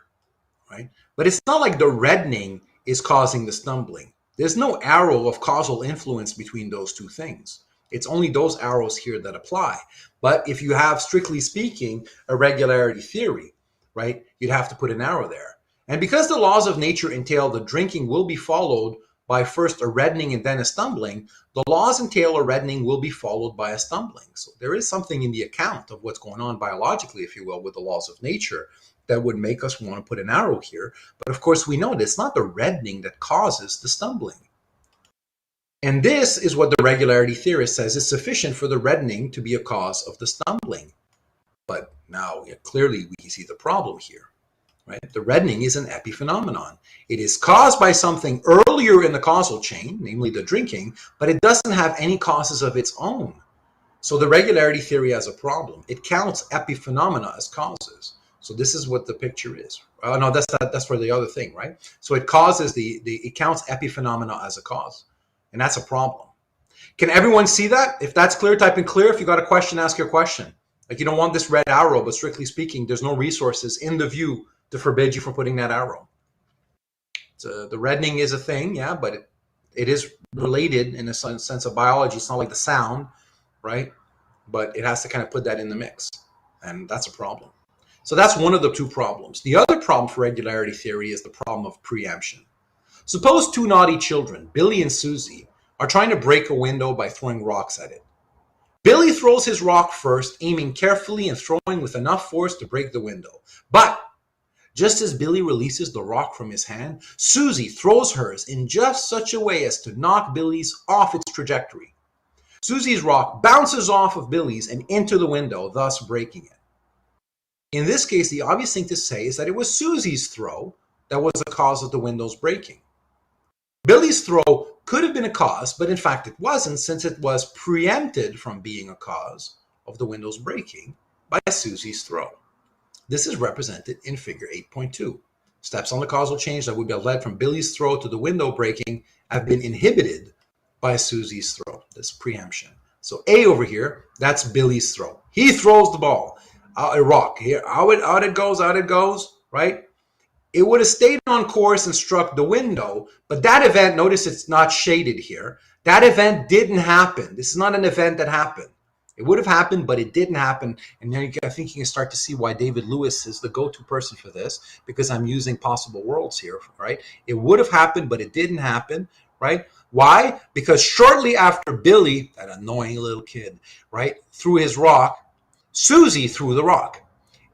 right? But it's not like the reddening is causing the stumbling. There's no arrow of causal influence between those two things. It's only those arrows here that apply. But if you have, strictly speaking, a regularity theory, right, you'd have to put an arrow there. And because the laws of nature entail the drinking will be followed by first a reddening and then a stumbling, the laws entail a reddening will be followed by a stumbling. So there is something in the account of what's going on biologically, if you will, with the laws of nature that would make us want to put an arrow here. But of course, we know that it's not the reddening that causes the stumbling. And this is what the regularity theorist says is sufficient for the reddening to be a cause of the stumbling. But now clearly we see the problem here, right? The reddening is an epiphenomenon. It is caused by something earlier in the causal chain, namely the drinking, but it doesn't have any causes of its own. So the regularity theory has a problem. It counts epiphenomena as causes. So this is what the picture is. Oh no, that's for the other thing, right? So it causes it counts epiphenomena as a cause. And that's a problem. Can everyone see that? If that's clear, type in clear. If you got a question, ask your question. Like you don't want this red arrow, but strictly speaking, there's no resources in the view to forbid you from putting that arrow. So the reddening is a thing, yeah, but it is related in a sense of biology. It's not like the sound, right? But it has to kind of put that in the mix. And that's a problem. So that's one of the two problems. The other problem for regularity theory is the problem of preemption. Suppose two naughty children, Billy and Susie, are trying to break a window by throwing rocks at it. Billy throws his rock first, aiming carefully and throwing with enough force to break the window. But just as Billy releases the rock from his hand, Susie throws hers in just such a way as to knock Billy's off its trajectory. Susie's rock bounces off of Billy's and into the window, thus breaking it. In this case, the obvious thing to say is that it was Susie's throw that was the cause of the window's breaking. Billy's throw could have been a cause, but in fact it wasn't, since it was preempted from being a cause of the window's breaking by Susie's throw. This is represented in figure 8.2. Steps on the causal chain that would be led from Billy's throw to the window breaking have been inhibited by Susie's throw, this preemption. So A over here, that's Billy's throw. He throws the ball, a rock. Here, out it goes, right? It would have stayed on course and struck the window, but that event, notice it's not shaded here. That event didn't happen. This is not an event that happened. It would have happened, but it didn't happen. And now I think you can start to see why David Lewis is the go-to person for this, because I'm using possible worlds here, right? It would have happened, but it didn't happen, right? Why? Because shortly after Billy, that annoying little kid, right, threw his rock, Susie threw the rock.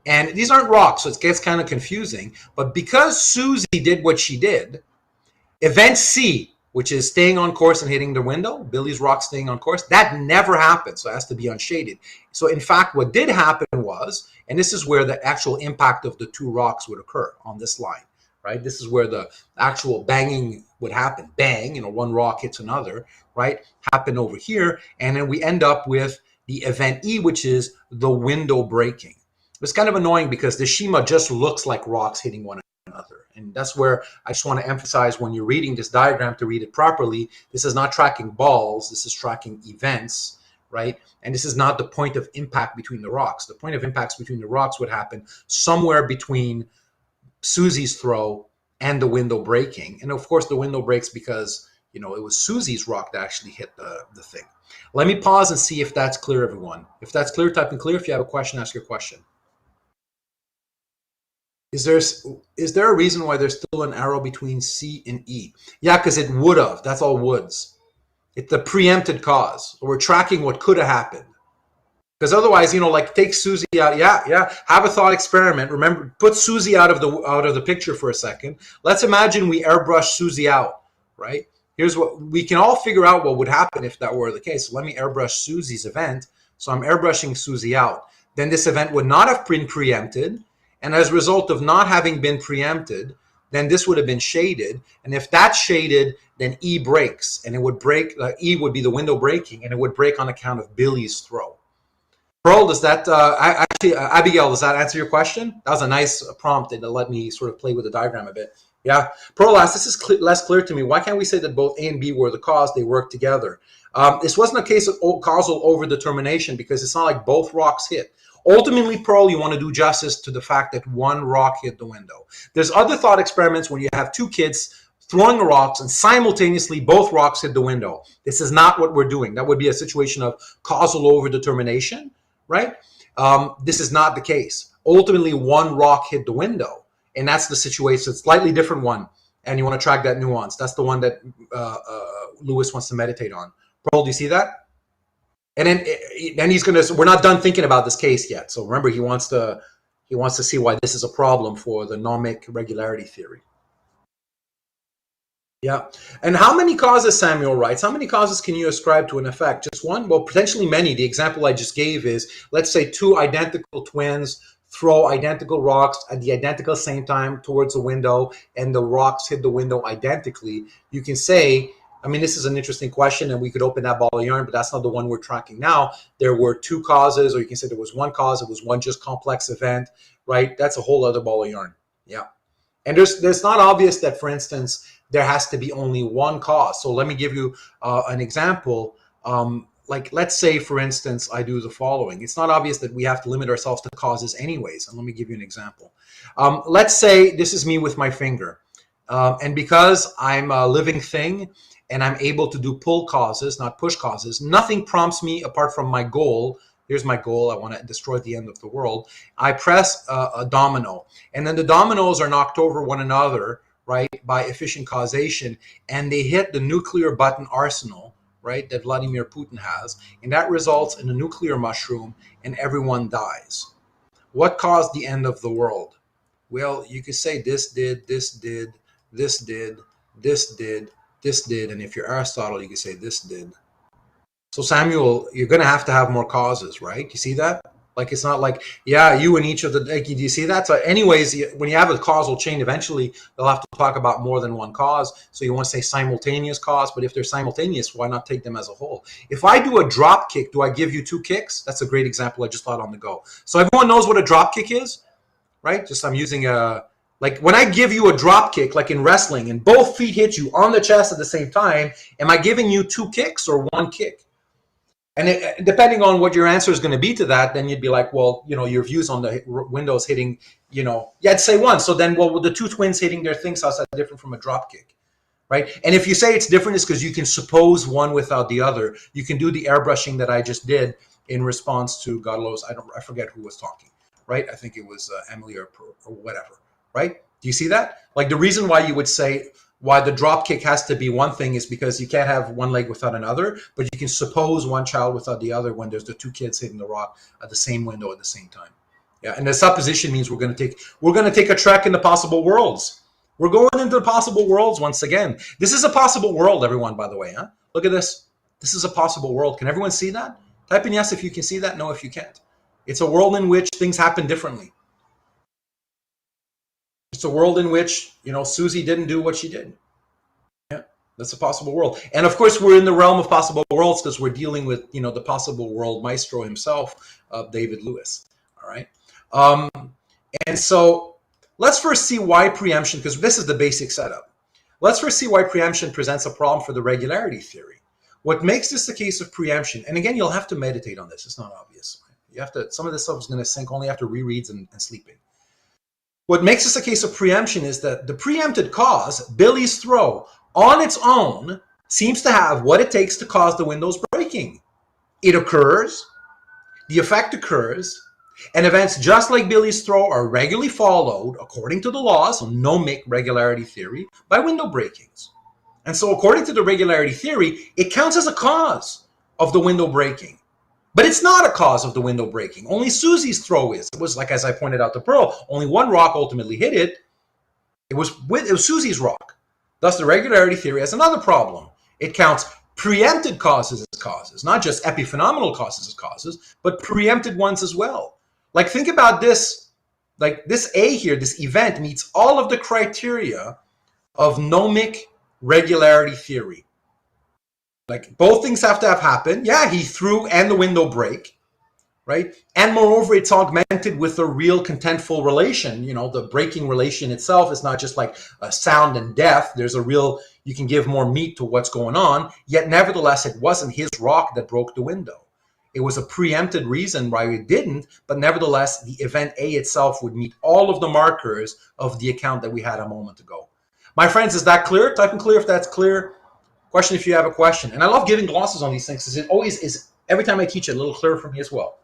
And these aren't rocks, so it gets kind of confusing. But because Susie did what she did, event C, which is staying on course and hitting the window, Billy's rock staying on course, that never happened, so it has to be unshaded. So in fact, what did happen was, and this is where the actual impact of the two rocks would occur on this line, right? This is where the actual banging would happen. Bang, one rock hits another, right? Happen over here, and then we end up with the event E, which is the window breaking. It's kind of annoying because the schema just looks like rocks hitting one another. And that's where I just want to emphasize, when you're reading this diagram, to read it properly, this is not tracking balls, this is tracking events, right? And this is not the point of impact between the rocks. The point of impacts between the rocks would happen somewhere between Susie's throw and the window breaking. And of course, the window breaks because it was Susie's rock that actually hit the thing. Let me pause and see if that's clear, everyone. If that's clear, type in clear. If you have a question, ask your question. Is there a reason why there's still an arrow between C and E? Yeah, because it would have. That's all woulds. It's the preempted cause. We're tracking what could have happened. Because otherwise, like take Susie out. Yeah. Have a thought experiment. Remember, put Susie out of the picture for a second. Let's imagine we airbrush Susie out, right? Here's what we can all figure out what would happen if that were the case. So let me airbrush Susie's event. So I'm airbrushing Susie out. Then this event would not have been preempted. And as a result of not having been preempted, then this would have been shaded. And if that's shaded, then E breaks. And it would break, E would be the window breaking, and it would break on account of Billy's throw. Pearl, does that, Abigail, does that answer your question? That was a nice prompt and to let me sort of play with the diagram a bit. Yeah. Pearl asked, this is less clear to me. Why can't we say that both A and B were the cause? They worked together. This wasn't a case of causal overdetermination because it's not like both rocks hit. Ultimately, Pearl, you want to do justice to the fact that one rock hit the window. There's other thought experiments when you have two kids throwing rocks and simultaneously both rocks hit the window. This is not what we're doing. That would be a situation of causal overdetermination, right? This is not the case. Ultimately, one rock hit the window, and that's the situation. It's a slightly different one, and you want to track that nuance. That's the one that Lewis wants to meditate on. Pearl, do you see that? And then he's going to. We're not done thinking about this case yet. So remember, he wants to see why this is a problem for the nomic regularity theory. Yeah. And how many causes, Samuel writes, how many causes can you ascribe to an effect? Just one? Well, potentially many. The example I just gave is, let's say two identical twins throw identical rocks at the identical same time towards a window, and the rocks hit the window identically. You can say, this is an interesting question, and we could open that ball of yarn, but that's not the one we're tracking now. There were two causes, or you can say there was one cause. It was one just complex event, right? That's a whole other ball of yarn. Yeah. And there's not obvious that, for instance, there has to be only one cause. So let me give you an example. Like, let's say, for instance, I do the following. It's not obvious that we have to limit ourselves to causes anyways. And let me give you an example. Let's say this is me with my finger. And because I'm a living thing and I'm able to do pull causes, not push causes, nothing prompts me apart from my goal. Here's my goal. I want to destroy the end of the world. I press a domino, and then the dominoes are knocked over one another, right, by efficient causation, and they hit the nuclear button arsenal, right, that Vladimir Putin has, and that results in a nuclear mushroom, and everyone dies. What caused the end of the world? Well, you could say this did, this did, this did, this did, this did, and if you're Aristotle, you could say this did. So Samuel, you're going to have more causes, right? You see that? Like, it's not like, yeah, you and each of the, like, do you see that? So anyways, when you have a causal chain, eventually they'll have to talk about more than one cause. So you want to say simultaneous cause, but if they're simultaneous, why not take them as a whole? If I do a drop kick, do I give you two kicks? That's a great example I just thought on the go. So everyone knows what a drop kick is, right? Just I'm using like when I give you a drop kick, like in wrestling, and both feet hit you on the chest at the same time, am I giving you two kicks or one kick? And depending on what your answer is going to be to that, then you'd be like, well, your views on the windows hitting, I'd say one. So then, well, the two twins hitting their things, how's that different from a drop kick, right? And if you say it's different, it's because you can suppose one without the other. You can do the airbrushing that I just did in response to Godlow's, I forget who was talking, right? I think it was Emily or whatever, right? Do you see that? Like the reason why you would say, why the drop kick has to be one thing is because you can't have one leg without another, but you can suppose one child without the other when there's the two kids hitting the rock at the same window at the same time. Yeah, and the supposition means we're going to take a trek in the possible worlds. We're going into the possible worlds once again. This is a possible world, everyone, by the way. Huh? Look at this. This is a possible world. Can everyone see that? Type in yes if you can see that, no if you can't. It's a world in which things happen differently. It's a world in which, Susie didn't do what she did. Yeah, that's a possible world. And of course, we're in the realm of possible worlds because we're dealing with, the possible world maestro himself, David Lewis. All right. And so let's first see why preemption, because this is the basic setup. Let's first see why preemption presents a problem for the regularity theory. What makes this the case of preemption, and again, you'll have to meditate on this. It's not obvious. You have to, some of this stuff is going to sink only after rereads and sleeping. What makes this a case of preemption is that the preempted cause, Billy's throw, on its own, seems to have what it takes to cause the windows breaking. It occurs, the effect occurs, and events just like Billy's throw are regularly followed, according to the laws of gnomic regularity theory, by window breakings. And so according to the regularity theory, it counts as a cause of the window breaking. But it's not a cause of the window breaking. Only Susie's throw is. It was, like as I pointed out to Pearl, only one rock ultimately hit it. It was Susie's rock. Thus, the regularity theory has another problem. It counts preempted causes as causes, not just epiphenomenal causes as causes, but preempted ones as well. Like, think about this. Like, this A here, this event, meets all of the criteria of gnomic regularity theory. Like, both things have to have happened. Yeah, he threw and the window break, right? And moreover, it's augmented with a real contentful relation. You know, the breaking relation itself is not just like a sound and death. There's a real, you can give more meat to what's going on. Yet, nevertheless, it wasn't his rock that broke the window. It was a preempted reason why it didn't, but nevertheless, the event A itself would meet all of the markers of the account that we had a moment ago. My friends, is that clear? Type in clear if that's clear. Question if you have a question. And I love giving glosses on these things because it always is, every time I teach it, a little clearer for me as well,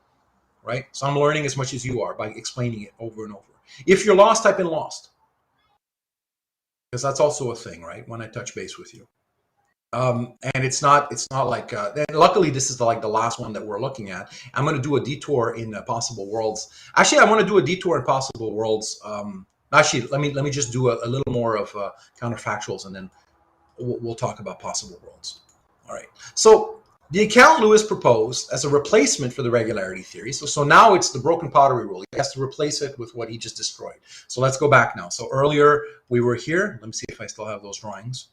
right? So I'm learning as much as you are by explaining it over and over. If you're lost, type in lost. Because that's also a thing, right? When I touch base with you. And it's not like, luckily this is the last one that we're looking at. I'm going to do a detour in Possible Worlds. Actually, I want to do a detour in Possible Worlds. Actually, let me just do a little more of counterfactuals, and then we'll talk about Possible Worlds. All right. So the account Lewis proposed as a replacement for the regularity theory. So now it's the broken pottery rule. He has to replace it with what he just destroyed. So let's go back now. So earlier we were here. Let me see if I still have those drawings.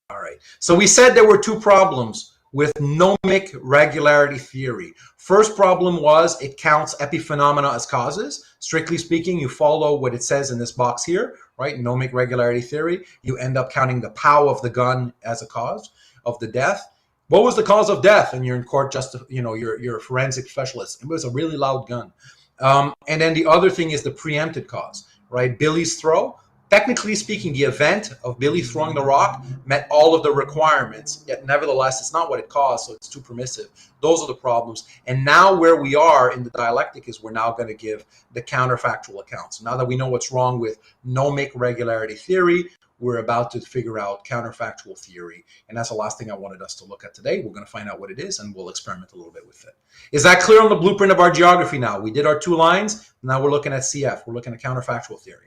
All right. So we said there were two problems with gnomic regularity theory. First problem was it counts epiphenomena as causes. Strictly speaking, you follow what it says in this box here, right? Gnomic regularity theory. You end up counting the pow of the gun as a cause of the death. What was the cause of death? And you're in court, you're a forensic specialist. It was a really loud gun. And then the other thing is the preempted cause, right? Billy's throw. Technically speaking, the event of Billy throwing the rock met all of the requirements, yet nevertheless, it's not what it caused, so it's too permissive. Those are the problems. And now where we are in the dialectic is we're now going to give the counterfactual account. So now that we know what's wrong with gnomic regularity theory, we're about to figure out counterfactual theory. And that's the last thing I wanted us to look at today. We're going to find out what it is, and we'll experiment a little bit with it. Is that clear on the blueprint of our geography now? We did our 2 lines. Now we're looking at CF. We're looking at counterfactual theory.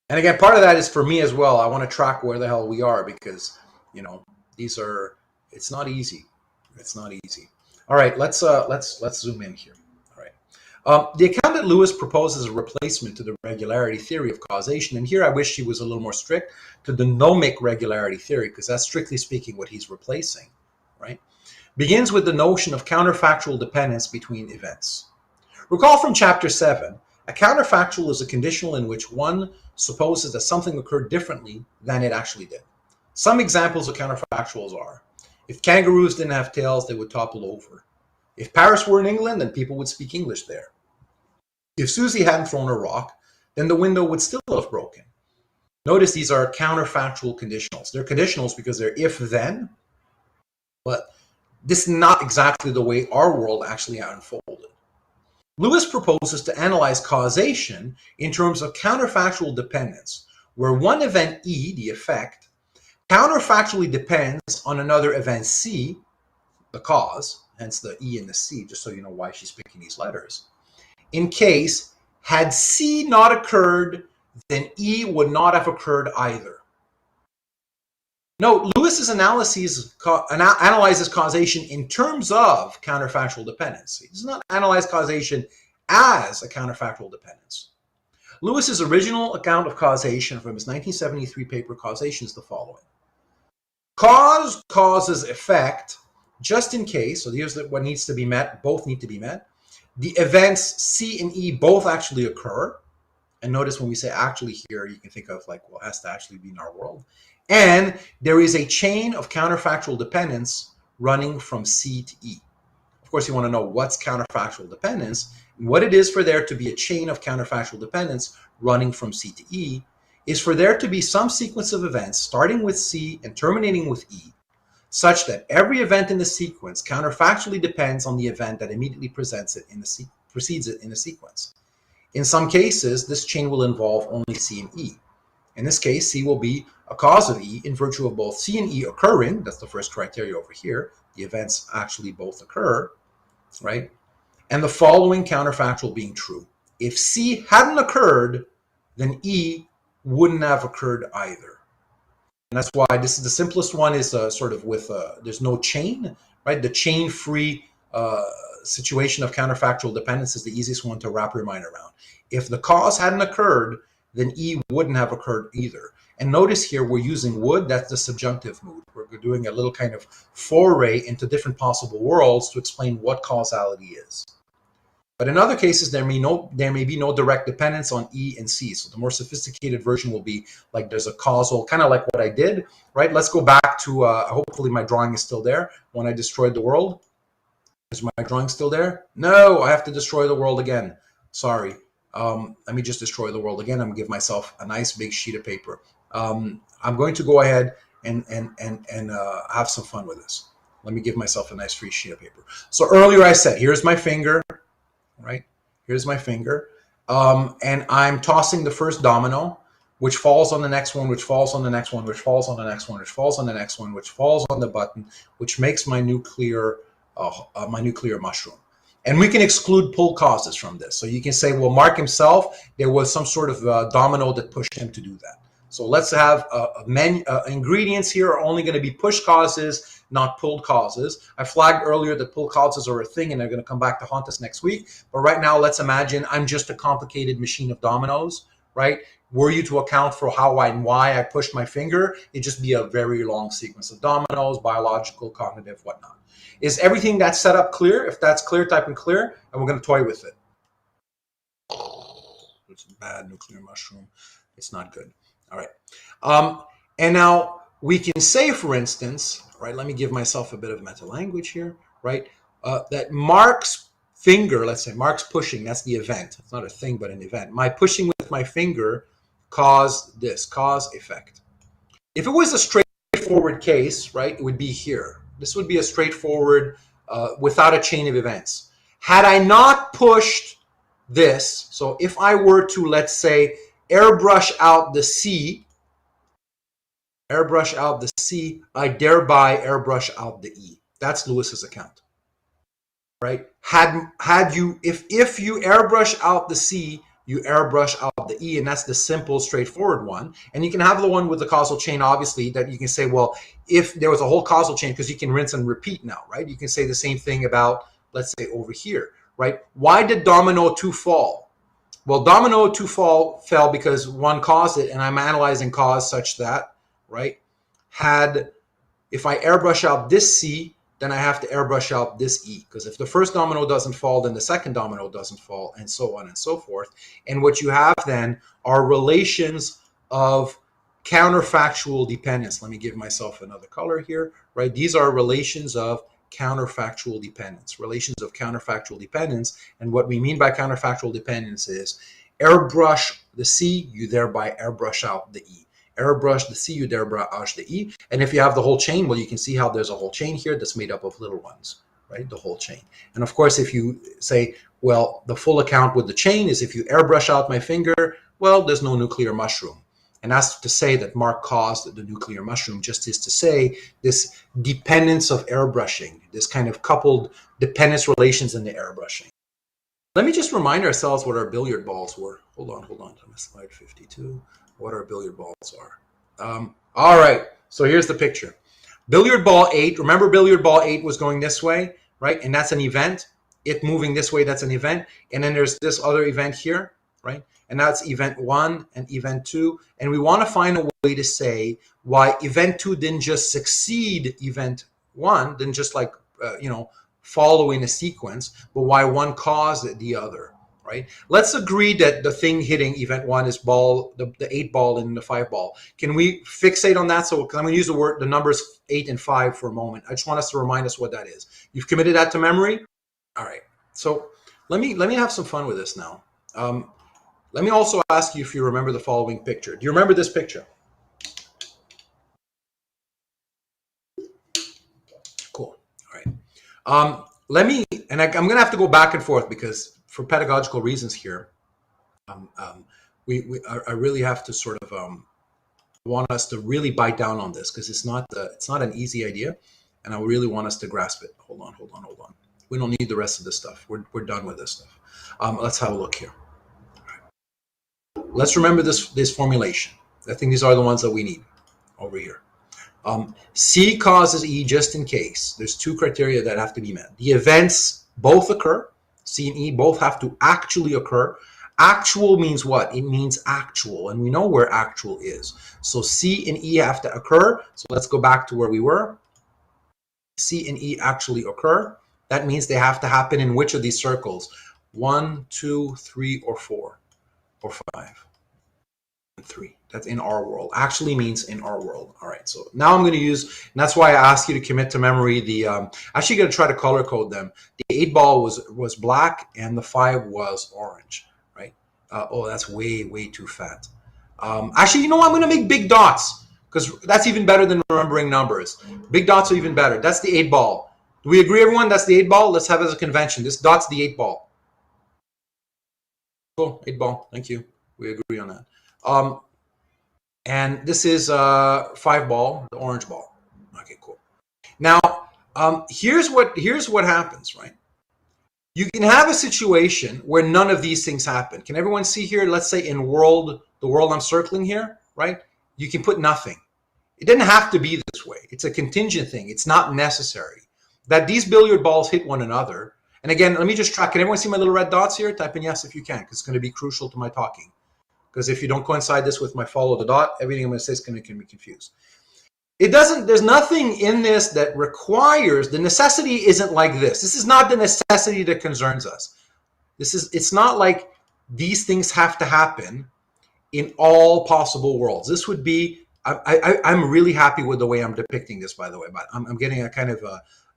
And again, part of that is for me as well. I want to track where the hell we are because, it's not easy. It's not easy. All right, let's zoom in here. All right. The account that Lewis proposes a replacement to the regularity theory of causation, and here I wish he was a little more strict, to the gnomic regularity theory, because that's strictly speaking what he's replacing, right? Begins with the notion of counterfactual dependence between events. Recall from chapter 7, a counterfactual is a conditional in which one supposes that something occurred differently than it actually did. Some examples of counterfactuals are, if kangaroos didn't have tails, they would topple over. If Paris were in England, then people would speak English there. If Susie hadn't thrown a rock, then the window would still have broken. Notice these are counterfactual conditionals. They're conditionals because they're if-then, but this is not exactly the way our world actually unfolded. Lewis proposes to analyze causation in terms of counterfactual dependence, where one event E, the effect, counterfactually depends on another event C, the cause, hence the E and the C, just so you know why she's picking these letters. In case, had C not occurred, then E would not have occurred either. Note, Lewis's analysis analyzes causation in terms of counterfactual dependence. He does not analyze causation as a counterfactual dependence. Lewis's original account of causation from his 1973 paper Causation is the following. Cause causes effect just in case, so here's what needs to be met, both need to be met. The events C and E both actually occur. And notice when we say actually here, you can think of like, well, it has to actually be in our world. And there is a chain of counterfactual dependence running from C to E. Of course, you want to know what's counterfactual dependence. And what it is for there to be a chain of counterfactual dependence running from C to E is for there to be some sequence of events starting with C and terminating with E, such that every event in the sequence counterfactually depends on the event that immediately precedes it in the sequence. In some cases, this chain will involve only C and E. In this case, C will be a cause of E in virtue of both C and E occurring. That's the first criteria over here. The events actually both occur, right? And the following counterfactual being true. If C hadn't occurred, then E wouldn't have occurred either. And that's why this is the simplest one, is sort of with, there's no chain, right? The chain-free situation of counterfactual dependence is the easiest one to wrap your mind around. If the cause hadn't occurred, then E wouldn't have occurred either. And notice here we're using would, that's the subjunctive mood. We're doing a little kind of foray into different possible worlds to explain what causality is. But in other cases, there may be no direct dependence on E and C. So the more sophisticated version will be like there's a causal, kind of like what I did, right? Let's go back to, hopefully my drawing is still there, when I destroyed the world. Is my drawing still there? No, I have to destroy the world again. Sorry. Let me just destroy the world again. I'm going to give myself a nice big sheet of paper. I'm going to go ahead and have some fun with this. Let me give myself a nice free sheet of paper. So earlier I said, here's my finger, right? Here's my finger. And I'm tossing the first domino, which falls on the next one, which falls on the next one, which falls on the next one, which falls on the next one, which falls on the button, which makes my nuclear mushroom. And we can exclude pull causes from this. So you can say, well, Mark himself, there was some sort of domino that pushed him to do that. So let's have ingredients here are only going to be push causes, not pulled causes. I flagged earlier that pull causes are a thing and they're going to come back to haunt us next week. But right now, let's imagine I'm just a complicated machine of dominoes, right? Were you to account for how and why I pushed my finger, it'd just be a very long sequence of dominoes, biological, cognitive, whatnot. Is everything that's set up clear? If that's clear, type in clear, and we're going to toy with it. It's a bad nuclear mushroom. It's not good. All right. And now we can say, for instance, right, let me give myself a bit of meta language here, right, that Mark's finger, let's say Mark's pushing, that's the event. It's not a thing, but an event. My pushing with my finger caused this, cause effect. If it was a straightforward case, right, it would be here. This would be a straightforward, without a chain of events. Had I not pushed this, so if I were to, let's say, airbrush out the C, I thereby airbrush out the E. That's Lewis's account, right? If you airbrush out the C, you airbrush out the E, and that's the simple, straightforward one. And you can have the one with the causal chain, obviously, that you can say, well, if there was a whole causal chain, because you can rinse and repeat now, right? You can say the same thing about, let's say, over here, right? Why did domino 2 fall? Well, domino 2 fell because one caused it, and I'm analyzing cause such that, right, if I airbrush out this C, then I have to airbrush out this E, because if the first domino doesn't fall, then the second domino doesn't fall, and so on and so forth. And what you have then are relations of counterfactual dependence. Let me give myself another color here, right? These are relations of counterfactual dependence, And what we mean by counterfactual dependence is airbrush the C, you thereby airbrush out the E. Airbrush the C, you airbrush the E. And if you have the whole chain, well, you can see how there's a whole chain here that's made up of little ones, right? The whole chain. And of course, if you say, well, the full account with the chain is if you airbrush out my finger, well, there's no nuclear mushroom. And that's to say that Mark caused the nuclear mushroom, just is to say this dependence of airbrushing, this kind of coupled dependence relations in the airbrushing. Let me just remind ourselves what our billiard balls were. Hold on. I'm on slide 52. What our billiard balls are. All right, so here's the picture. Billiard ball 8, remember billiard ball 8 was going this way, right? And that's an event. It moving this way, that's an event. And then there's this other event here, right? And that's event 1 and event 2. And we want to find a way to say why event 2 didn't just succeed event 1, didn't just like, follow in a sequence, but why one caused the other. Right? Let's agree that the thing hitting event 1 is the 8 ball and the 5 ball. Can we fixate on that? So I'm going to use the numbers 8 and 5 for a moment. I just want us to remind us what that is. You've committed that to memory? All right. So let me have some fun with this now. Let me also ask you if you remember the following picture. Do you remember this picture? Cool. All right. Let me, and I'm going to have to go back and forth because for pedagogical reasons here, I really have to sort of want us to really bite down on this because it's not an easy idea, and I really want us to grasp it. Hold on. We don't need the rest of this stuff. We're done with this stuff. Let's have a look here. Right. Let's remember this formulation. I think these are the ones that we need over here. C causes E just in case. There's two criteria that have to be met. The events both occur. C and E both have to actually occur. Actual means what? It means actual, and we know where actual is. So C and E have to occur. So let's go back to where we were. C and E actually occur. That means they have to happen in which of these circles? 1, 2, 3, or 4, or 5, and 3. That's in our world. Actually means in our world. All right. So now I'm going to use, and that's why I asked you to commit to memory the. Actually, going to try to color code them. The 8 ball was black, and the 5 was orange. Right. Oh, that's way too fat. Actually, you know what? I'm going to make big dots because that's even better than remembering numbers. Big dots are even better. That's the 8 ball. Do we agree, everyone? That's the 8 ball. Let's have it as a convention. This dot's the 8 ball. Cool. 8 ball. Thank you. We agree on that. And this is 5 ball, the orange ball. Okay, cool. Now, here's what happens, right? You can have a situation where none of these things happen. Can everyone see here? Let's say in the world I'm circling here, right? You can put nothing. It didn't have to be this way. It's a contingent thing. It's not necessary that these billiard balls hit one another. And again, let me just try. Can everyone see my little red dots here? Type in yes if you can, because it's going to be crucial to my talking. Because if you don't coincide this with my follow the dot, everything I'm going to say is going to be confused. There's nothing in this that requires, the necessity isn't like this. This is not the necessity that concerns us. It's not like these things have to happen in all possible worlds. This would be, I'm really happy with the way I'm depicting this, by the way, but I'm getting a kind of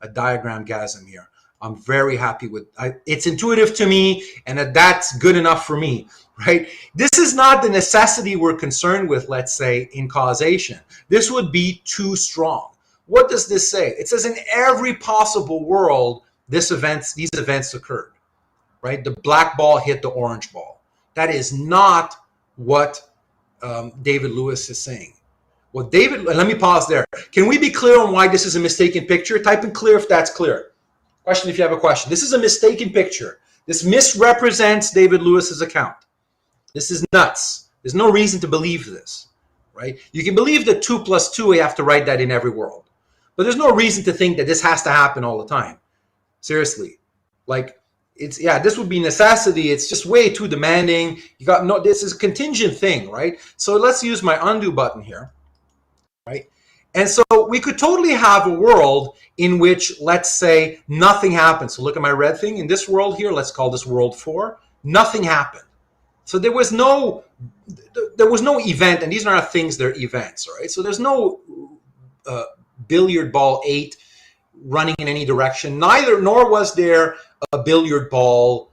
a diagram gasm here. I'm very happy with it's intuitive to me, and that's good enough for me, right? This is not the necessity we're concerned with, let's say, in causation. This would be too strong. What does this say? It says in every possible world, these events occurred, right? The black ball hit the orange ball. That is not what David Lewis is saying. Well, let me pause there. Can we be clear on why this is a mistaken picture? Type in clear if that's clear. Question if you have a question. This is a mistaken picture. This misrepresents David Lewis's account. This is nuts. There's no reason to believe this, right? You can believe that 2 + 2, you have to write that in every world. But there's no reason to think that this has to happen all the time. Seriously. Like, this would be necessity. It's just way too demanding. This is a contingent thing, right? So let's use my undo button here, right? And so we could totally have a world in which, let's say, nothing happens. So look at my red thing. In this world here, let's call this world 4. Nothing happened. So there was no event, and these are not things, they're events, right? So there's no billiard ball 8 running in any direction. Nor was there a billiard ball,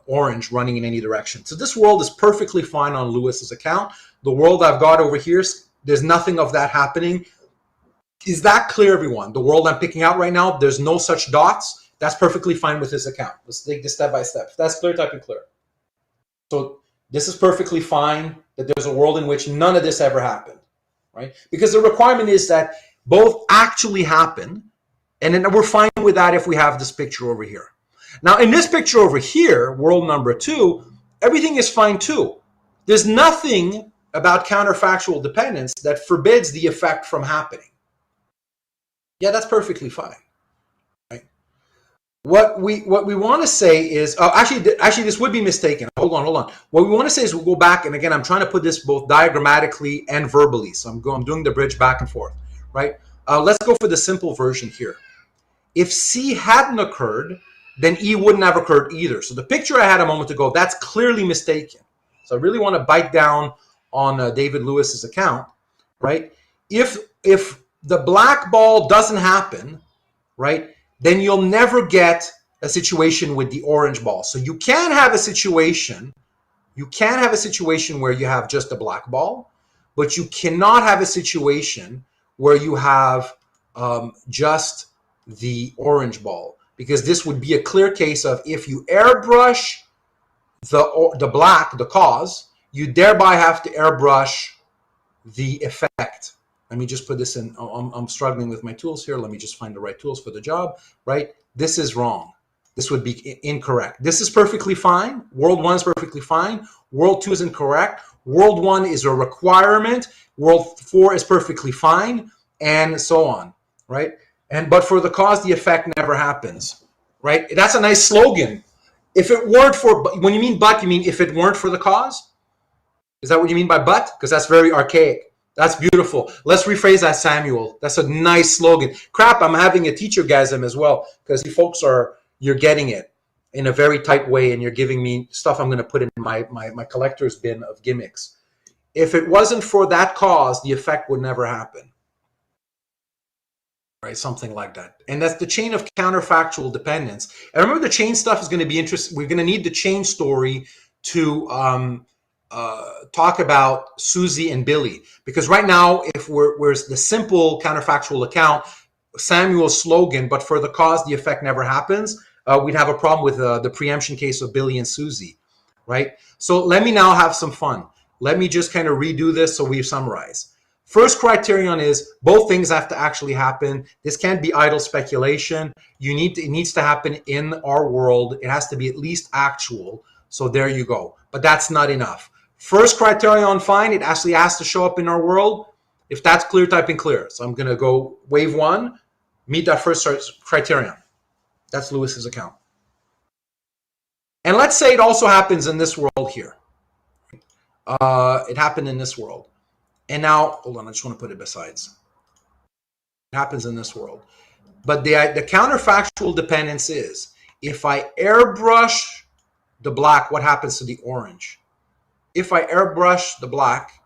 orange running in any direction. So this world is perfectly fine on Lewis's account. The world I've got over here, there's nothing of that happening. Is that clear, everyone? The world I'm picking out right now, there's no such dots. That's perfectly fine with this account. Let's take this step by step. If that's clear, type in clear. So this is perfectly fine that there's a world in which none of this ever happened, right? Because the requirement is that both actually happen, and then we're fine with that if we have this picture over here. Now, in this picture over here, world number 2, everything is fine too. There's nothing about counterfactual dependence that forbids the effect from happening. Yeah, that's perfectly fine. Right? What we want to say is, actually, this would be mistaken. Hold on. What we want to say is we'll go back, and again, I'm trying to put this both diagrammatically and verbally. So I'm doing the bridge back and forth, right? Let's go for the simple version here. If C hadn't occurred, then E wouldn't have occurred either. So the picture I had a moment ago, that's clearly mistaken. So I really want to bite down on David Lewis's account, right? If the black ball doesn't happen, right, then you'll never get a situation with the orange ball. So you can have a situation, where you have just a black ball, but you cannot have a situation where you have just the orange ball, because this would be a clear case of if you airbrush the black, the cause, you thereby have to airbrush the effect. Let me just put this in. I'm struggling with my tools here. Let me just find the right tools for the job, right? This is wrong. This would be incorrect. This is perfectly fine. World 1 is perfectly fine. World 2 is incorrect. World 1 is a requirement. World 4 is perfectly fine, and so on, right? But for the cause, the effect never happens, right? That's a nice slogan. If it weren't for, when you mean but, you mean if it weren't for the cause? Is that what you mean by but? Because that's very archaic. That's beautiful. Let's rephrase that, Samuel. That's a nice slogan. Crap, I'm having a teacher-gasm as well, because you folks you're getting it in a very tight way, and you're giving me stuff I'm going to put in my collector's bin of gimmicks. If it wasn't for that cause, the effect would never happen. Right, something like that. And that's the chain of counterfactual dependence. And remember, the chain stuff is going to be interesting. We're going to need the chain story to talk about Susie and Billy, because right now, if we're the simple counterfactual account, Samuel's slogan, but for the cause, the effect never happens, we'd have a problem with the preemption case of Billy and Susie, right? So let me now have some fun. Let me just kind of redo this so we summarize. First criterion is both things have to actually happen. This can't be idle speculation. It needs to happen in our world. It has to be at least actual. So there you go. But that's not enough. First criterion, fine. It actually has to show up in our world. If that's clear, type in clear. So I'm going to go wave 1, meet that first criterion. That's Lewis's account. And let's say it also happens in this world here. It happened in this world. And now, hold on, I just want to put it besides. It happens in this world. But the counterfactual dependence is, if I airbrush the black, what happens to the orange? If I airbrush the black,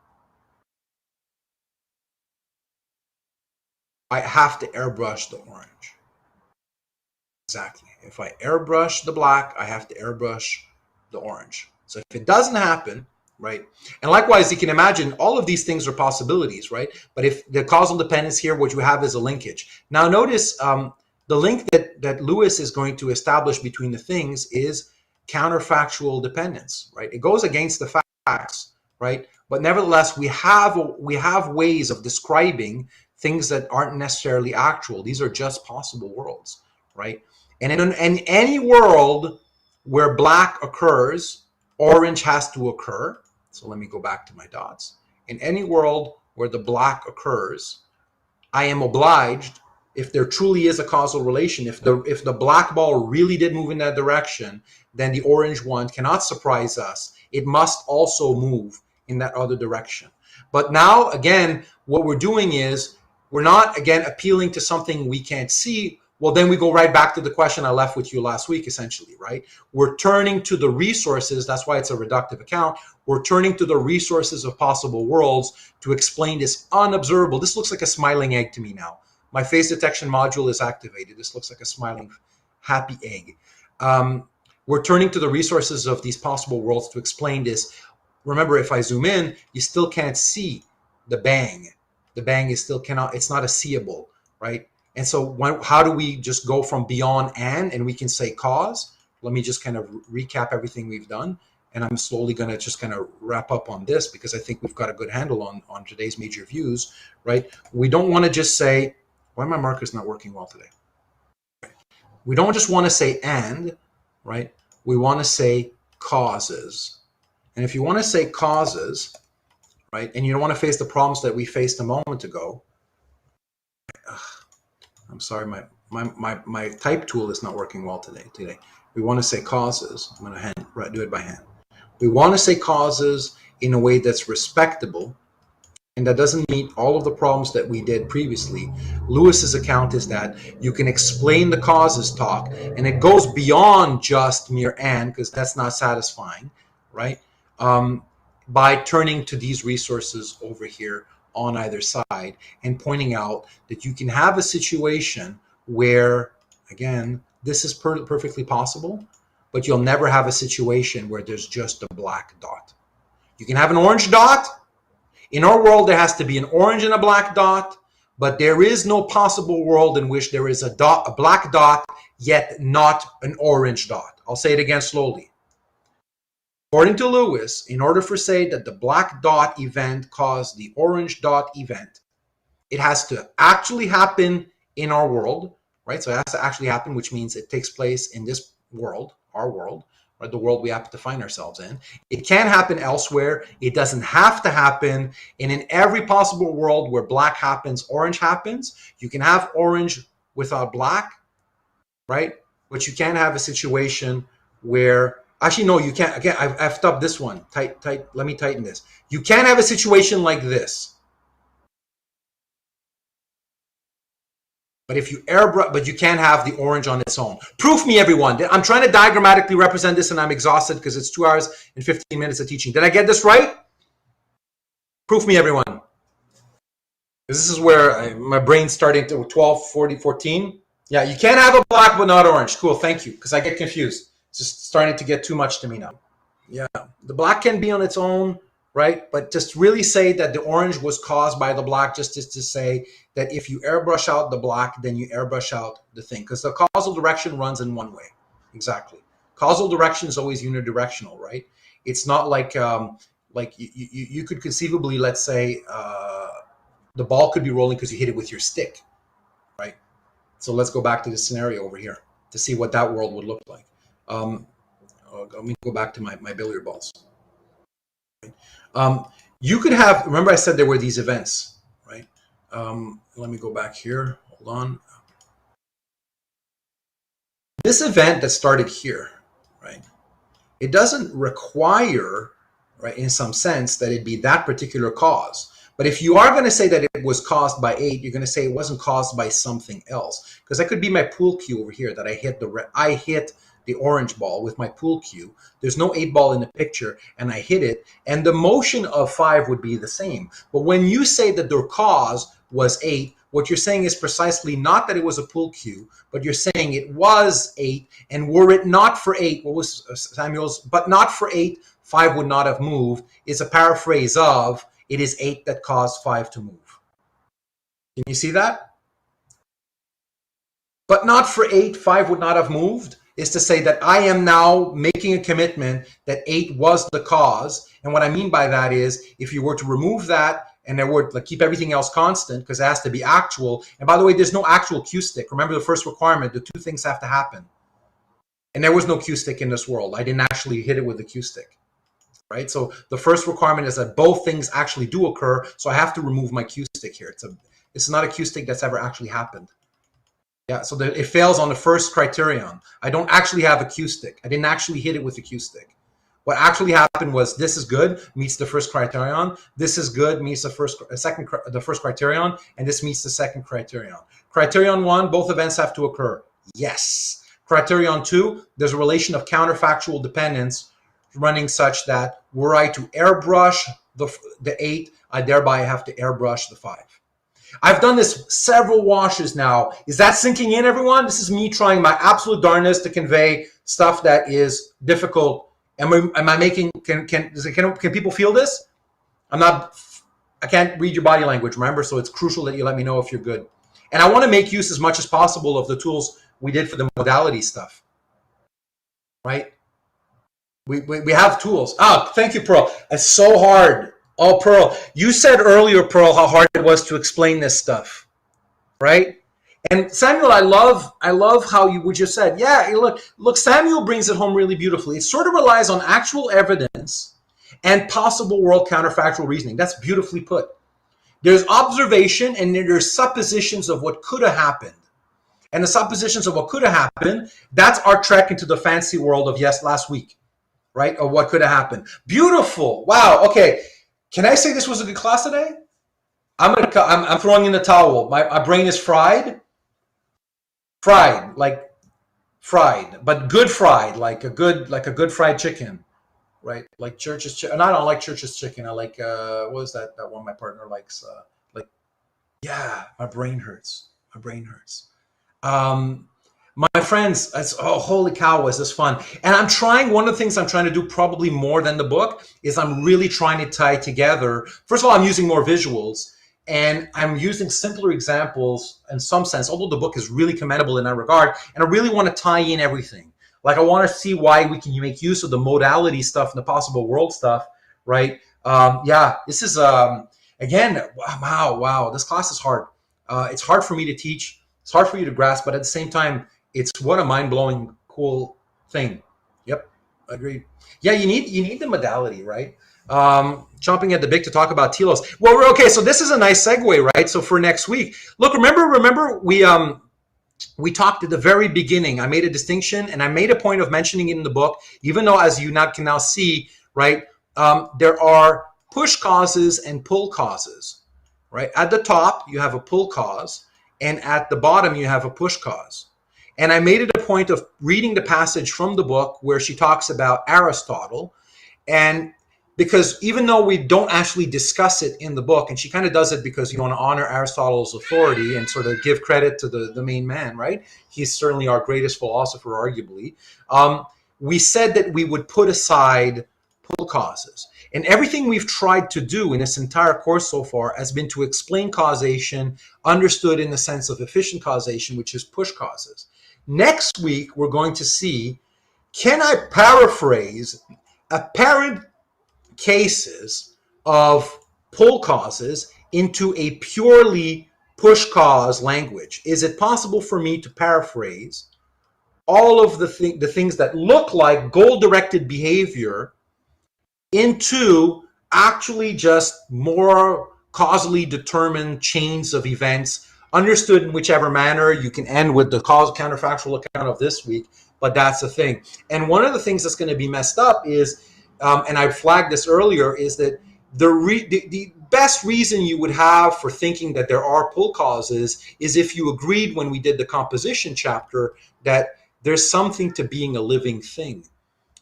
I have to airbrush the orange. Exactly. If I airbrush the black, I have to airbrush the orange. So if it doesn't happen, right? And likewise, you can imagine all of these things are possibilities, right? But if the causal dependence here, what you have is a linkage. Now notice the link that Lewis is going to establish between the things is counterfactual dependence, right? It goes against the facts, right? But nevertheless, we have ways of describing things that aren't necessarily actual. These are just possible worlds, right? And in any world where black occurs, orange has to occur. So let me go back to my dots. In any world where the black occurs, I am obliged, if there truly is a causal relation, if the black ball really did move in that direction, then the orange one cannot surprise us. It must also move in that other direction. But now, again, what we're doing is we're not, again, appealing to something we can't see. Well, then we go right back to the question I left with you last week, essentially, right? We're turning to the resources. That's why it's a reductive account. We're turning to the resources of possible worlds to explain this unobservable. This looks like a smiling egg to me now. My face detection module is activated. This looks like a smiling, happy egg. We're turning to the resources of these possible worlds to explain this. Remember, if I zoom in, you still can't see the bang. The bang is still cannot, it's not a seeable, right? And so how do we just go from beyond and we can say cause? Let me just kind of recap everything we've done. And I'm slowly going to just kind of wrap up on this, because I think we've got a good handle on today's major views, right? We don't want to just say, why are my markers not working well today? We don't just want to say and, right? We want to say causes. And if you want to say causes, right, and you don't want to face the problems that we faced a moment ago, I'm sorry, my type tool is not working well today. We want to say causes. I'm going to do it by hand. We want to say causes in a way that's respectable, and that doesn't meet all of the problems that we did previously. Lewis's account is that you can explain the causes talk, and it goes beyond just mere and, because that's not satisfying, right? By turning to these resources over here on either side and pointing out that you can have a situation where, again, this is perfectly possible, but you'll never have a situation where there's just a black dot. You can have an orange dot. In our world, there has to be an orange and a black dot, but there is no possible world in which there is a black dot, yet not an orange dot. I'll say it again slowly. According to Lewis, in order for say that the black dot event caused the orange dot event, it has to actually happen in our world, right? So it has to actually happen, which means it takes place in this world, our world, or the world we happen to find ourselves in. It can happen elsewhere. It doesn't have to happen. And in every possible world where black happens, orange happens. You can have orange without black, right? But you can't have a situation where, actually, no, you can't. Again, I've effed up this one. Let me tighten this. You can't have a situation like this. But if you airbrush, but you can't have the orange on its own. Proof me, everyone. I'm trying to diagrammatically represent this, and I'm exhausted because it's 2 hours and 15 minutes of teaching. Did I get this right? Proof me, everyone. This is where my brain's starting to 12, 40, 14. Yeah, you can't have a black but not orange. Cool, thank you, because I get confused. It's just starting to get too much to me now. Yeah, the black can be on its own, right? But just really say that the orange was caused by the black, just to say that if you airbrush out the black, then you airbrush out the thing, because the causal direction runs in one way. Exactly. Causal direction is always unidirectional, right? It's not like you could conceivably, let's say, the ball could be rolling because you hit it with your stick, right? So let's go back to the scenario over here to see what that world would look like. Let me go back to my billiard balls. You could have, remember I said there were these events, right? Let me go back here. Hold on. This event that started here, right? It doesn't require, right, in some sense, that it be that particular cause. But if you are going to say that it was caused by 8, you're going to say it wasn't caused by something else. Because that could be my pool cue over here that I hit the orange ball with my pool cue. There's no 8 ball in the picture, and I hit it. And the motion of 5 would be the same. But when you say that the cause was 8, what you're saying is precisely not that it was a pool cue, but you're saying it was 8. And were it not for 8, what was Samuel's? But not for 8, 5 would not have moved. It's a paraphrase of, it is 8 that caused 5 to move. Can you see that? But not for 8, 5 would not have moved is to say that I am now making a commitment that 8 was the cause. And what I mean by that is, if you were to remove that and there were, like, keep everything else constant, because it has to be actual. And by the way, there's no actual cue stick. Remember the first requirement, the 2 things have to happen. And there was no cue stick in this world. I didn't actually hit it with the cue stick. Right, so the first requirement is that both things actually do occur. So I have to remove my cue stick here. It's not a cue stick that's ever actually happened. Yeah, so that it fails on the first criterion. I don't actually have a cue stick. I didn't actually hit it with a cue stick. What actually happened was this is good meets the first criterion. This is good meets the first criterion, and this meets the second criterion. Criterion 1, both events have to occur. Yes. Criterion 2, there's a relation of counterfactual dependence running such that were I to airbrush the 8, I thereby have to airbrush the 5. I've done this several washes now. Is that sinking in, everyone? This is me trying my absolute darnest to convey stuff that is difficult. Am I making? Can people feel this? I can't read your body language, remember? So it's crucial that you let me know if you're good. And I want to make use as much as possible of the tools we did for the modality stuff, right? We have tools. Oh, thank you, Pearl. It's so hard. Oh, Pearl, you said earlier, Pearl, how hard it was to explain this stuff, right? And Samuel, I love how you just said, yeah, look, Samuel brings it home really beautifully. It sort of relies on actual evidence and possible world counterfactual reasoning. That's beautifully put. There's observation and there's suppositions of what could have happened. And the suppositions of what could have happened, that's our trek into the fancy world of last week. Right? Or what could have happened. Beautiful. Wow. Okay. Can I say this was a good class today? I'm throwing in the towel. My brain is fried. Fried, but good fried, like a good fried chicken, right? Like Church's chicken. And I don't like Church's chicken. I like what is that one my partner likes? Yeah, my brain hurts. My friends, oh, holy cow, was this fun. And I'm trying, one of the things I'm trying to do probably more than the book is I'm really trying to tie together. First of all, I'm using more visuals and I'm using simpler examples in some sense, although the book is really commendable in that regard. And I really want to tie in everything. Like I want to see why we can make use of the modality stuff and the possible world stuff, right? Yeah, this is, again, wow, this class is hard. It's hard for me to teach. It's hard for you to grasp, but at the same time, it's what a mind-blowing cool thing. Yep, agreed. Yeah, you need the modality, right? Chomping at the bit to talk about telos. Well, okay, so this is a nice segue, right? So for next week, look, remember we talked at the very beginning. I made a distinction, and I made a point of mentioning it in the book, even though, as you can now see, right, there are push causes and pull causes, right? At the top, you have a pull cause, and at the bottom, you have a push cause. And I made it a point of reading the passage from the book where she talks about Aristotle. And because even though we don't actually discuss it in the book, and she kind of does it because you want to honor Aristotle's authority and sort of give credit to the main man, right? He's certainly our greatest philosopher, arguably. We said that we would put aside pull causes. And everything we've tried to do in this entire course so far has been to explain causation, understood in the sense of efficient causation, which is push causes. Next week, we're going to see, can I paraphrase apparent cases of pull causes into a purely push cause language? Is it possible for me to paraphrase all of the things that look like goal-directed behavior into actually just more causally determined chains of events, understood in whichever manner? You can end with the cause counterfactual account of this week, but that's the thing. And one of the things that's going to be messed up is, and I flagged this earlier, is that the best reason you would have for thinking that there are pull causes is if you agreed when we did the composition chapter that there's something to being a living thing,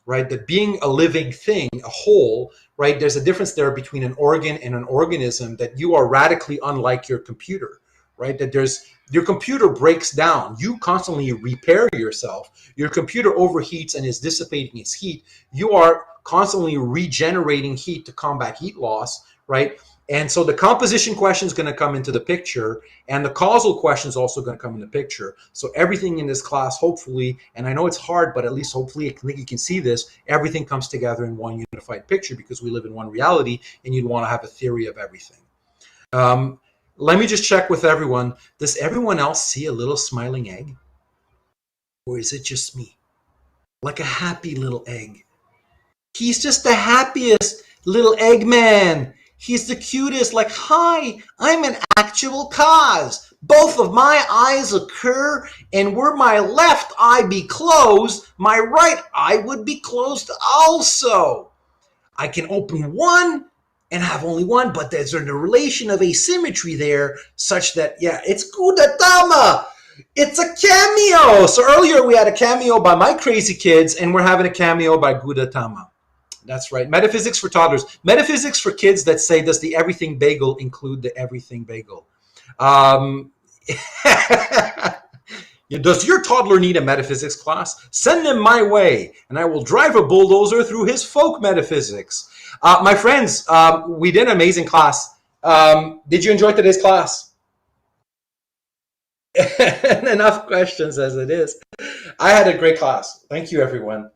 right? That being a living thing, a whole, right? There's a difference there between an organ and an organism, that you are radically unlike your computer, right? That your computer breaks down. You constantly repair yourself. Your computer overheats and is dissipating its heat. You are constantly regenerating heat to combat heat loss, right? And so the composition question is going to come into the picture, and the causal question is also going to come in the picture. So everything in this class, hopefully, and I know it's hard, but at least hopefully, I think you can see this, everything comes together in one unified picture because we live in one reality, and you'd want to have a theory of everything. Let me just check with everyone. Does everyone else see a little smiling egg? Or is it just me? Like a happy little egg. He's just the happiest little Eggman. He's the cutest, like, hi, I'm an actual cause. Both of my eyes occur, and were my left eye be closed, my right eye would be closed also. I can open one and have only one, but there's a relation of asymmetry there such that, yeah, it's Gudatama. It's a cameo. So earlier we had a cameo by My Crazy Kids, and we're having a cameo by Gudatama. That's right. Metaphysics for toddlers. Metaphysics for kids that say, does the everything bagel include the everything bagel? Does your toddler need a metaphysics class? Send them my way, and I will drive a bulldozer through his folk metaphysics. My friends, we did an amazing class. Did you enjoy today's class? Enough questions as it is. I had a great class. Thank you, everyone.